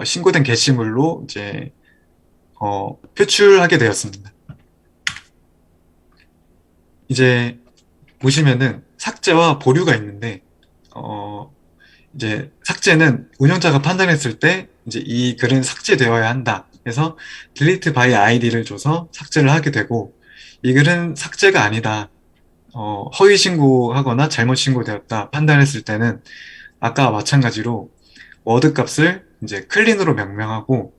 신고된 게시물로 이제 표출하게 되었습니다. 이제 보시면은 삭제와 보류가 있는데 이제 삭제는 운영자가 판단했을 때 이제 이 글은 삭제되어야 한다. 그래서 delete by id를 줘서 삭제를 하게 되고 이 글은 삭제가 아니다. 허위 신고하거나 잘못 신고되었다 판단했을 때는 아까 마찬가지로 워드 값을 이제 클린으로 명명하고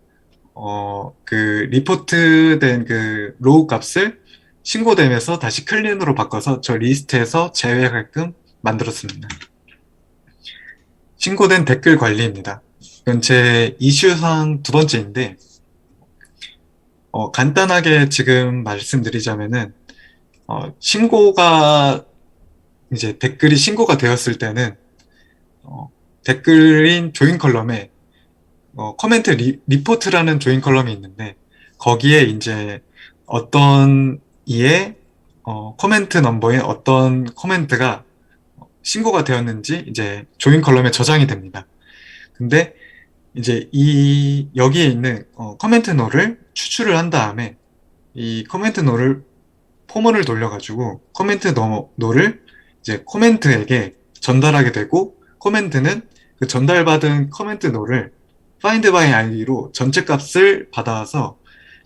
그 리포트된 그 로우 값을 신고됨에서 다시 클린으로 바꿔서 저 리스트에서 제외하게끔 만들었습니다. 신고된 댓글 관리입니다. 이건 제 이슈상 두 번째인데 간단하게 지금 말씀드리자면은 신고가 이제 댓글이 신고가 되었을 때는 댓글인 조인 컬럼에 코멘트 리포트라는 조인 컬럼이 있는데 거기에 이제 어떤 이의 코멘트 넘버에 어떤 코멘트가 신고가 되었는지 이제 조인 컬럼에 저장이 됩니다. 근데 이제 여기에 있는 코멘트 노를 추출을 한 다음에 이 코멘트 노를 포먼을 돌려가지고 코멘트 노를 이제 코멘트에게 전달하게 되고 코멘트는 그 전달받은 코멘트 노를 find by id로 전체 값을 받아서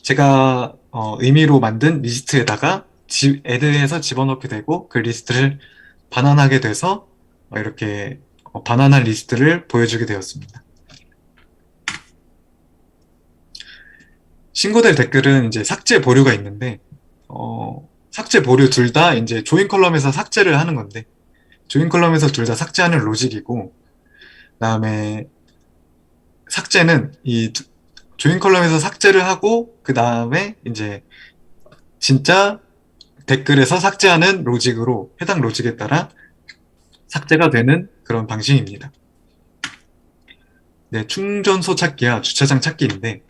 제가 의미로 만든 리스트에다가 add해서 집어넣게 되고 그 리스트를 반환하게 돼서 이렇게 반환한 리스트를 보여주게 되었습니다. 신고될 댓글은 이제 삭제 보류가 있는데 삭제 보류 둘 다 이제 조인 컬럼에서 삭제를 하는 건데 조인 컬럼에서 둘 다 삭제하는 로직이고 그다음에 삭제는 이 조인 컬럼에서 삭제를 하고 그 다음에 이제 진짜 댓글에서 삭제하는 로직으로 해당 로직에 따라 삭제가 되는 그런 방식입니다. 네, 충전소 찾기와 주차장 찾기인데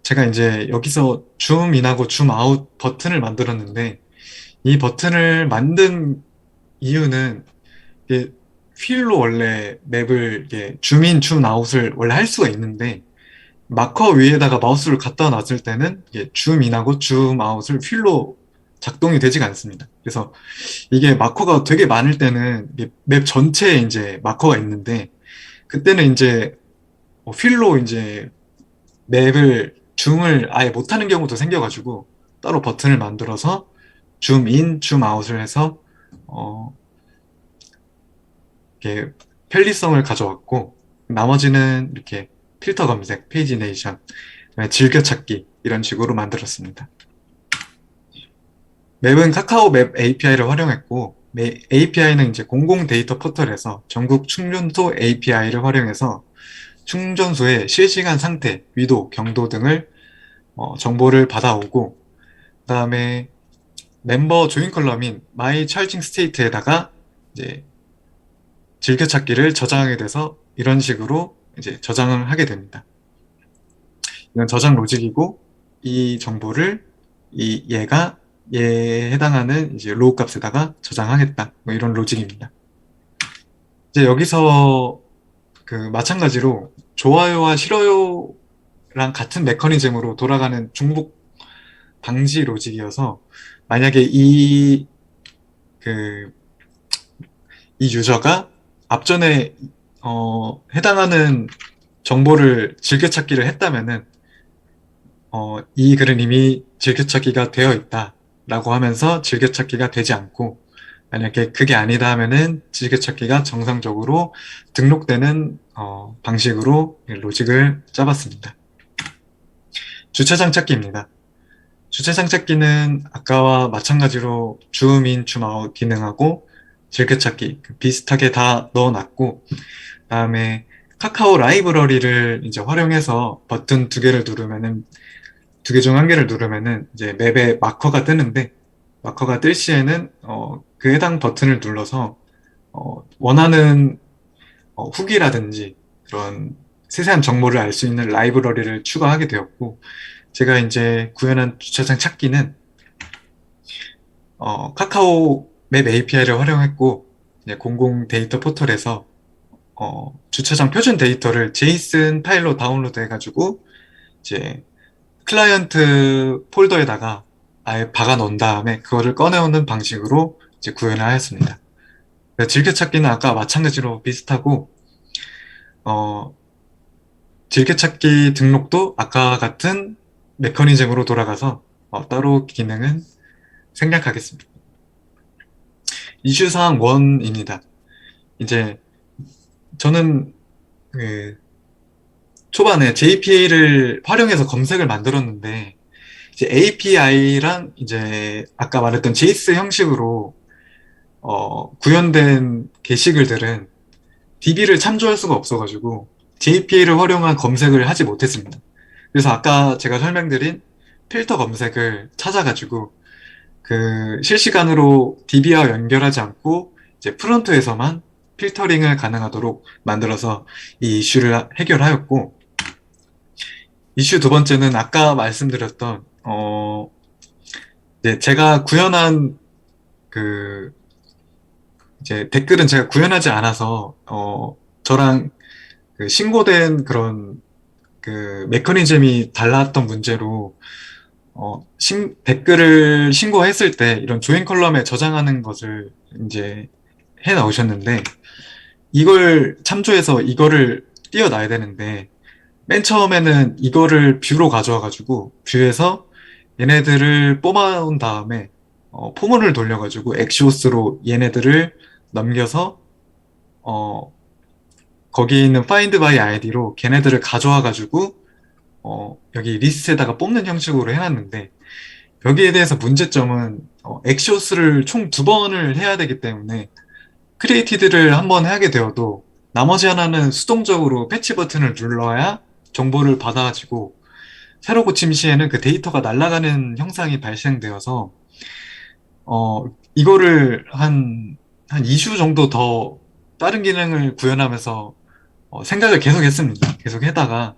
제가 이제 여기서 줌인하고 줌아웃 버튼을 만들었는데 이 버튼을 만든 이유는 이게 휠로 원래 맵을 이게 줌인, 줌아웃을 원래 할 수가 있는데 마커 위에다가 마우스를 갖다 놨을 때는 이게 줌인하고 줌아웃을 휠로 작동이 되지가 않습니다. 그래서 이게 마커가 되게 많을 때는 맵 전체에 이제 마커가 있는데 그때는 이제 휠로 이제 맵을 줌을 아예 못하는 경우도 생겨가지고 따로 버튼을 만들어서 줌인, 줌아웃을 해서 이렇게 편리성을 가져왔고 나머지는 이렇게 필터 검색, 페이지네이션, 즐겨찾기 이런 식으로 만들었습니다. 맵은 카카오 맵 API를 활용했고 API는 이제 공공 데이터 포털에서 전국 충전소 API를 활용해서 충전소의 실시간 상태, 위도, 경도 등을 정보를 받아오고 그다음에 멤버 조인 컬럼인 My Charging State에다가 이제 즐겨찾기를 저장하게 돼서 이런 식으로 이제 저장을 하게 됩니다. 이건 저장 로직이고 이 정보를 얘에 해당하는 이제 로우 값에다가 저장하겠다. 뭐 이런 로직입니다. 이제 여기서 그 마찬가지로 좋아요와 싫어요랑 같은 메커니즘으로 돌아가는 중복 방지 로직이어서 만약에 이 유저가 앞전에 해당하는 정보를 즐겨찾기를 했다면은 이 글은 이미 즐겨찾기가 되어 있다 라고 하면서 즐겨찾기가 되지 않고 만약에 그게 아니다 하면은 즐겨찾기가 정상적으로 등록되는 방식으로 로직을 짜봤습니다. 주차장 찾기입니다. 주차장 찾기는 아까와 마찬가지로 줌인, 줌아웃 기능하고 즐겨찾기 비슷하게 다 넣어놨고, 다음에 카카오 라이브러리를 이제 활용해서 버튼 두 개를 누르면은, 두 개 중 한 개를 누르면은 이제 맵에 마커가 뜨는데, 마커가 뜰 시에는 그 해당 버튼을 눌러서 원하는 후기라든지 그런 세세한 정보를 알 수 있는 라이브러리를 추가하게 되었고, 제가 이제 구현한 주차장 찾기는 카카오 맵 API를 활용했고, 이제 공공 데이터 포털에서 주차장 표준 데이터를 제이슨 파일로 다운로드 해가지고 이제 클라이언트 폴더에다가 아예 박아 놓은 다음에 그거를 꺼내오는 방식으로 이제 구현을 하였습니다. 즐겨찾기는 아까 마찬가지로 비슷하고, 어, 즐겨찾기 등록도 아까 같은 메커니즘으로 돌아가서 따로 기능은 생략하겠습니다. 이슈사항 1입니다. 이제 저는 그 초반에 JPA를 활용해서 검색을 만들었는데, 이제 API랑 이제 아까 말했던 JS 형식으로 구현된 게시글들은 DB를 참조할 수가 없어가지고 JPA를 활용한 검색을 하지 못했습니다. 그래서 아까 제가 설명드린 필터 검색을 찾아가지고 그 실시간으로 DB와 연결하지 않고 이제 프론트에서만 필터링을 가능하도록 만들어서 이 이슈를 해결하였고, 이슈 두 번째는 아까 말씀드렸던 이제 제가 구현한 그 이제 댓글은 제가 구현하지 않아서 저랑 그 신고된 그런 그 메커니즘이 달랐던 문제로 댓글을 신고했을 때 이런 조인 컬럼에 저장하는 것을 이제 해 나오셨는데, 이걸 참조해서 이거를 띄워놔야 되는데 맨 처음에는 이거를 뷰로 가져와가지고 뷰에서 얘네들을 뽑아온 다음에 포문을 돌려가지고 엑시오스로 얘네들을 넘겨서 거기에 있는 find by id로 걔네들을 가져와가지고 여기 리스트에다가 뽑는 형식으로 해놨는데, 여기에 대해서 문제점은 엑시오스를 총 2번을 해야 되기 때문에 크리에이티드를 한번 하게 되어도 나머지 하나는 수동적으로 패치 버튼을 눌러야 정보를 받아가지고 새로 고침 시에는 그 데이터가 날아가는 현상이 발생되어서 이거를 한 2주 정도 더 다른 기능을 구현하면서 생각을 계속 했습니다. 계속 하다가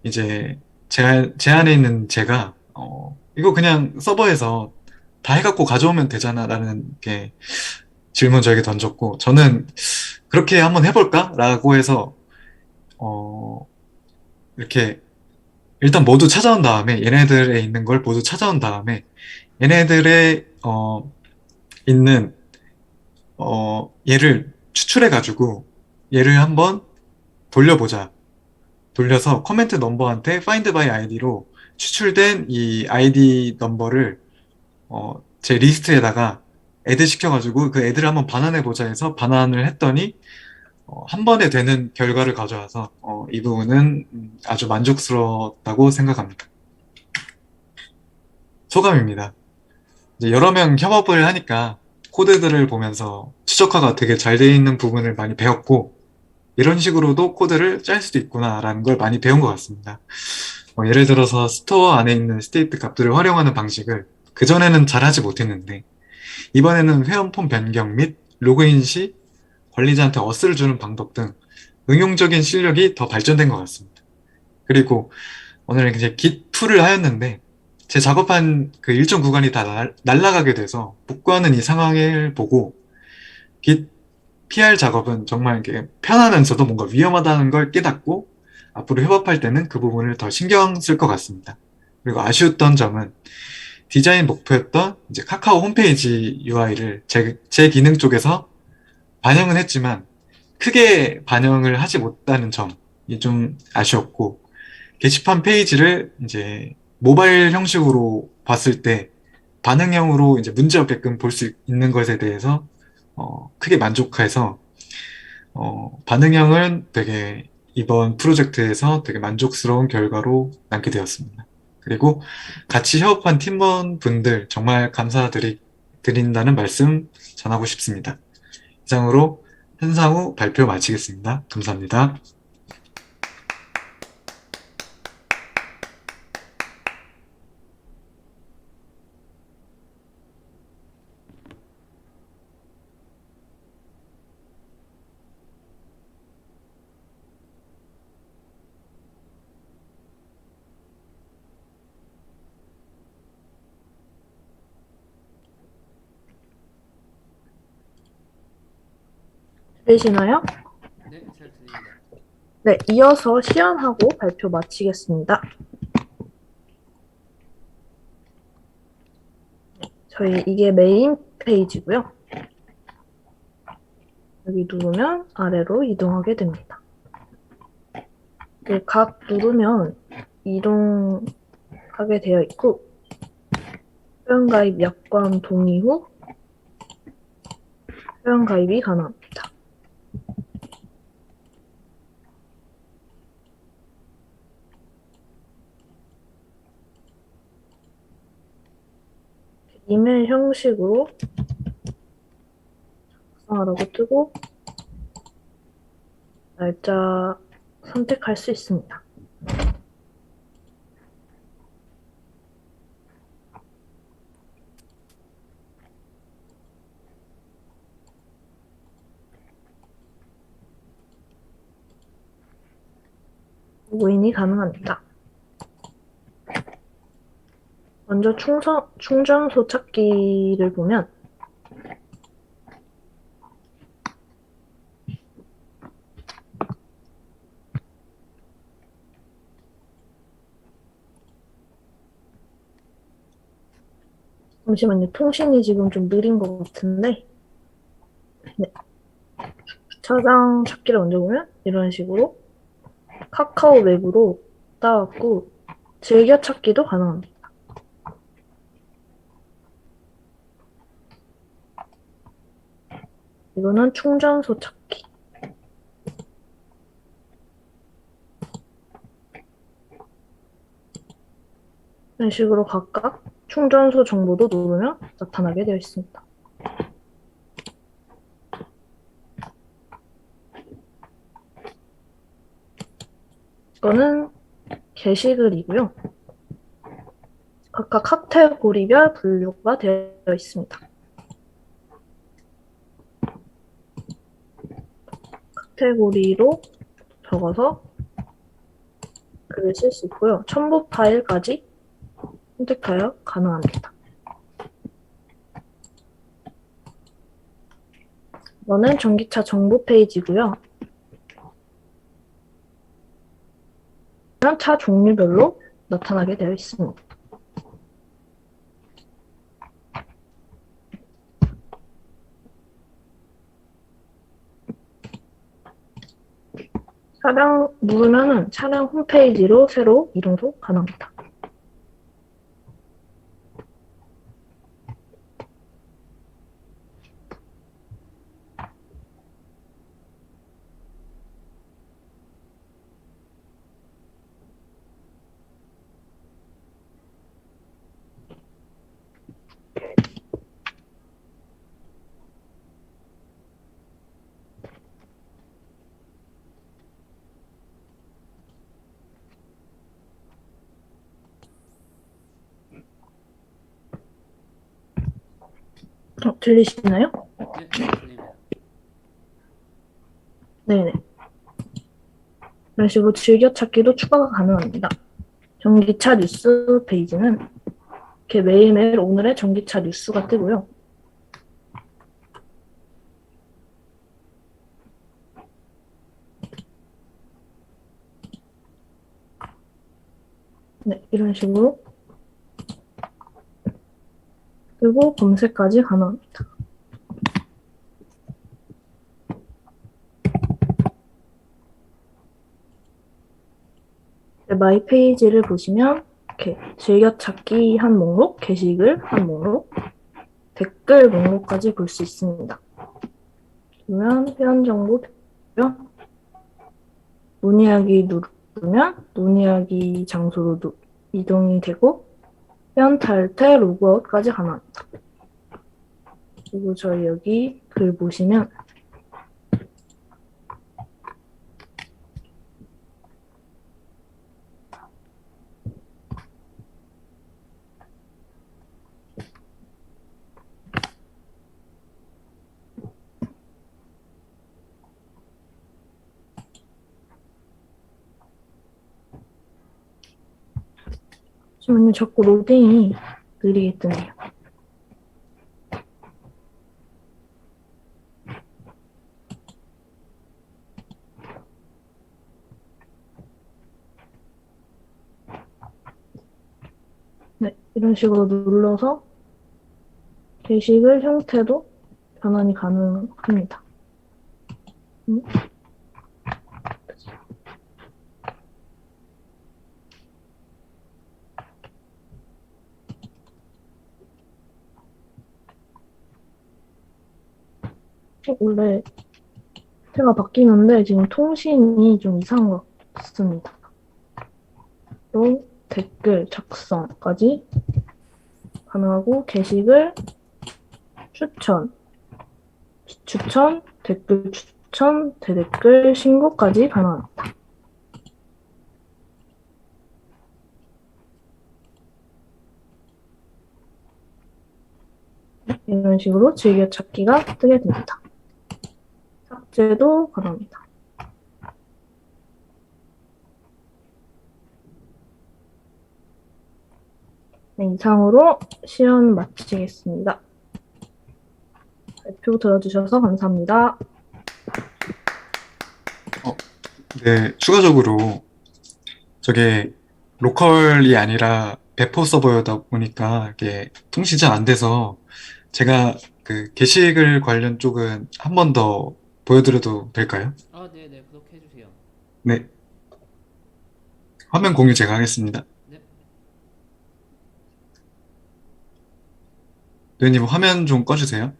이제 제 안에 있는 제가 이거 그냥 서버에서 다 해갖고 가져오면 되잖아 라는 게 질문 저에게 던졌고, 저는 그렇게 한번 해볼까? 라고 해서 이렇게 일단 모두 찾아온 다음에 얘네들에 있는 걸 모두 찾아온 다음에 얘네들의 있는 얘를 추출해가지고 얘를 한번 돌려보자. 돌려서 커멘트 넘버한테 find by id로 추출된 이 ID 넘버를 제 리스트에다가 애드 시켜가지고 그 애들을 한번 반환해보자 해서 반환을 했더니 한 번에 되는 결과를 가져와서 이 부분은 아주 만족스러웠다고 생각합니다. 소감입니다. 이제 여러 명 협업을 하니까 코드들을 보면서 추적화가 되게 잘 되어 있는 부분을 많이 배웠고, 이런 식으로도 코드를 짤 수도 있구나라는 걸 많이 배운 것 같습니다. 예를 들어서 스토어 안에 있는 스테이트 값들을 활용하는 방식을 그전에는 잘하지 못했는데, 이번에는 회원폰 변경 및 로그인 시 관리자한테 어스를 주는 방법 등 응용적인 실력이 더 발전된 것 같습니다. 그리고 오늘 이제 git 풀을 하였는데, 제 작업한 그 일정 구간이 다 날아가게 돼서 복구하는 이 상황을 보고 git PR 작업은 정말 이게 편하면서도 뭔가 위험하다는 걸 깨닫고 앞으로 협업할 때는 그 부분을 더 신경 쓸 것 같습니다. 그리고 아쉬웠던 점은 디자인 목표였던 이제 카카오 홈페이지 UI를 제 기능 쪽에서 반영은 했지만 크게 반영을 하지 못하는 점이 좀 아쉬웠고, 게시판 페이지를 이제 모바일 형식으로 봤을 때 반응형으로 이제 문제 없게끔 볼 수 있는 것에 대해서 크게 만족해서 반응형은 되게 이번 프로젝트에서 되게 만족스러운 결과로 남게 되었습니다. 그리고 같이 협업한 팀원분들 정말 감사드린다는 말씀 전하고 싶습니다. 이상으로 현상우 발표 마치겠습니다. 감사합니다. 들리시나요? 네, 잘 들립니다. 네, 이어서 시연하고 발표 마치겠습니다. 저희 이게 메인 페이지고요. 여기 누르면 아래로 이동하게 됩니다. 각 누르면 이동하게 되어 있고 회원가입 약관 동의 후 회원가입이 가능합니다. 이메일 형식으로 작성하라고 뜨고 날짜 선택할 수 있습니다. 로그인이 가능합니다. 먼저 충전소 찾기를 보면 잠시만요. 통신이 지금 좀 느린 것 같은데 네. 주차장 찾기를 먼저 보면 이런 식으로 카카오 맵으로 따왔고 즐겨 찾기도 가능합니다. 이거는 충전소 찾기. 이런 식으로 각각 충전소 정보도 누르면 나타나게 되어 있습니다. 이거는 게시글이고요. 각각 카테고리별 분류가 되어 있습니다. 카테고리로 적어서 글을 쓸 수 있고요. 첨부 파일까지 선택하여 가능합니다. 이거는 전기차 정보 페이지고요. 차 종류별로 나타나게 되어 있습니다. 차량 누르면은 차량 홈페이지로 새로 이동도 가능합니다. 들리시나요? 네, 잘 들립니다. 네네. 이런 식으로 즐겨찾기도 추가가 가능합니다. 전기차 뉴스 페이지는 이렇게 매일매일 오늘의 전기차 뉴스가 뜨고요. 네, 이런 식으로 그리고 검색까지 가능합니다. 네, 마이 페이지를 보시면 이렇게 즐겨찾기 한 목록, 게시글 한 목록, 댓글 목록까지 볼 수 있습니다. 그러면 회원 정보 문의하기 누르면 문의하기 장소로 이동이 되고 회원 탈퇴 로그아웃까지 가능합니다. 그리고 저희 여기 글 보시면 잠시만요. 자꾸 로딩이 느리게 뜨네요. 네, 이런 식으로 눌러서 게시글 형태도 변환이 가능합니다. 원래 태가 바뀌는데 지금 통신이 좀 이상한 것 같습니다. 또 댓글 작성까지 가능하고 게시글 추천, 댓글 추천, 대댓글 신고까지 가능합니다. 이런 식으로 즐겨찾기가 뜨게 됩니다. 삭제도 가능합니다. 네, 이상으로 시연 마치겠습니다. 발표 들어주셔서 감사합니다. 네, 추가적으로 저게 로컬이 아니라 배포 서버여다 보니까 이게 통신이 잘 안 돼서 제가 그 게시글 관련 쪽은 한 번 더 보여드려도 될까요? 네네, 구독해주세요. 네. 화면 공유 제가 하겠습니다. 네. 도현님 화면 좀 꺼주세요.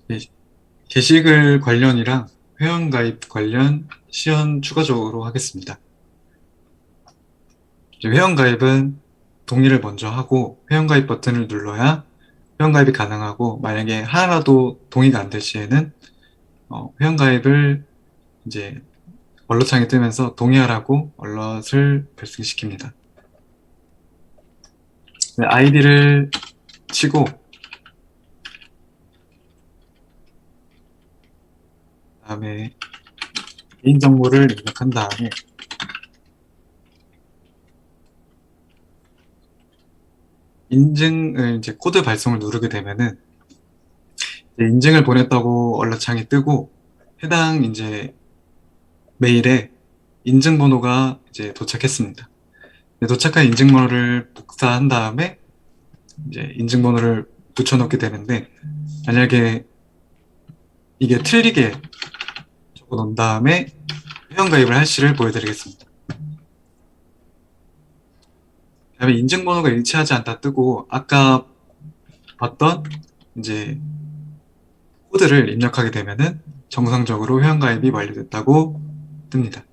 네, 게시글 관련이랑 회원가입 관련 시연 추가적으로 하겠습니다. 이제 회원가입은 동의를 먼저 하고 회원가입 버튼을 눌러야 회원가입이 가능하고, 만약에 하나라도 동의가 안 될 시에는 회원가입을 이제 얼럿창이 뜨면서 동의하라고 얼럿을 발생시킵니다. 아이디를 치고 다음에 개인정보를 입력한 다음에 인증을 이제 코드 발송을 누르게 되면은 이제 인증을 보냈다고 얼럿창이 뜨고, 해당 이제 메일에 인증번호가 이제 도착했습니다. 도착한 인증번호를 복사한 다음에 이제 인증번호를 붙여넣게 되는데, 만약에 이게 틀리게 적어 놓은 다음에 회원가입을 할 시를 보여드리겠습니다. 다음에 인증번호가 일치하지 않다 뜨고, 아까 봤던 이제 코드를 입력하게 되면은 정상적으로 회원가입이 완료됐다고 뜹니다.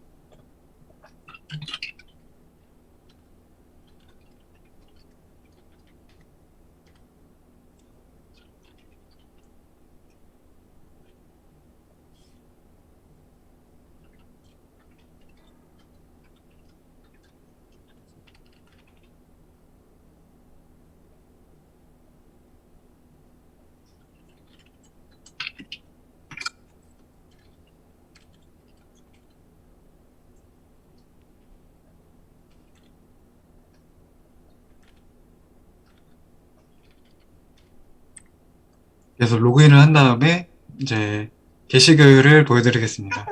그래서 로그인을 한 다음에 이제 게시글을 보여드리겠습니다.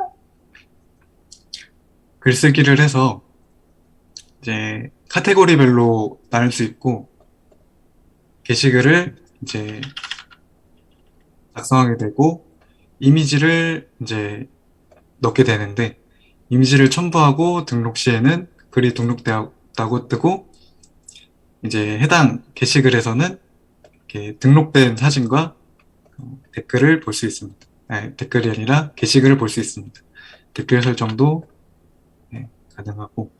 글쓰기를 해서 이제 카테고리별로 나눌 수 있고, 게시글을 이제 작성하게 되고, 이미지를 이제 넣게 되는데, 이미지를 첨부하고 등록 시에는 글이 등록되었다고 뜨고, 이제 해당 게시글에서는 이렇게 등록된 사진과 댓글을 볼 수 있습니다. 아니, 댓글이 아니라 게시글을 볼 수 있습니다. 댓글 설정도 네, 가능하고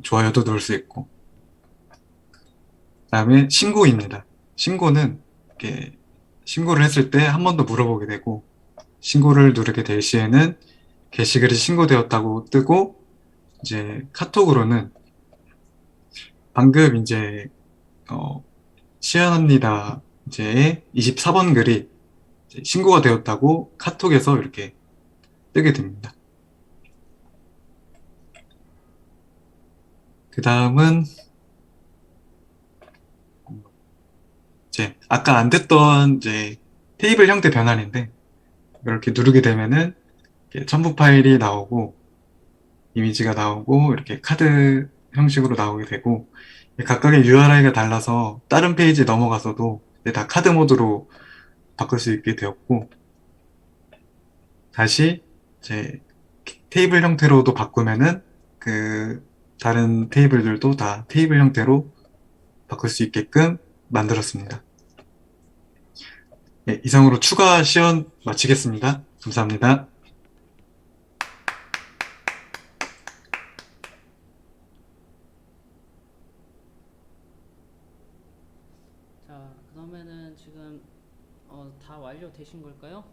좋아요도 넣을 수 있고 그다음에 신고입니다. 신고는 이렇게 신고를 했을 때 한 번 더 물어보게 되고 신고를 누르게 될 시에는 게시글이 신고되었다고 뜨고 이제 카톡으로는 방금 이제 시연합니다 이제 24번 글이 이제 신고가 되었다고 카톡에서 이렇게 뜨게 됩니다. 그 다음은 이제 아까 안 됐던 이제 테이블 형태 변환인데 이렇게 누르게 되면은 이렇게 첨부 파일이 나오고 이미지가 나오고 이렇게 카드 형식으로 나오게 되고 각각의 URI가 달라서 다른 페이지 넘어가서도 이제 다 카드 모드로 바꿀 수 있게 되었고 다시 이제 테이블 형태로도 바꾸면은 그 다른 테이블들도 다 테이블 형태로 바꿀 수 있게끔 만들었습니다. 네, 이상으로 추가 시연 마치겠습니다. 감사합니다. 자, 그러면은 지금 다 완료되신 걸까요?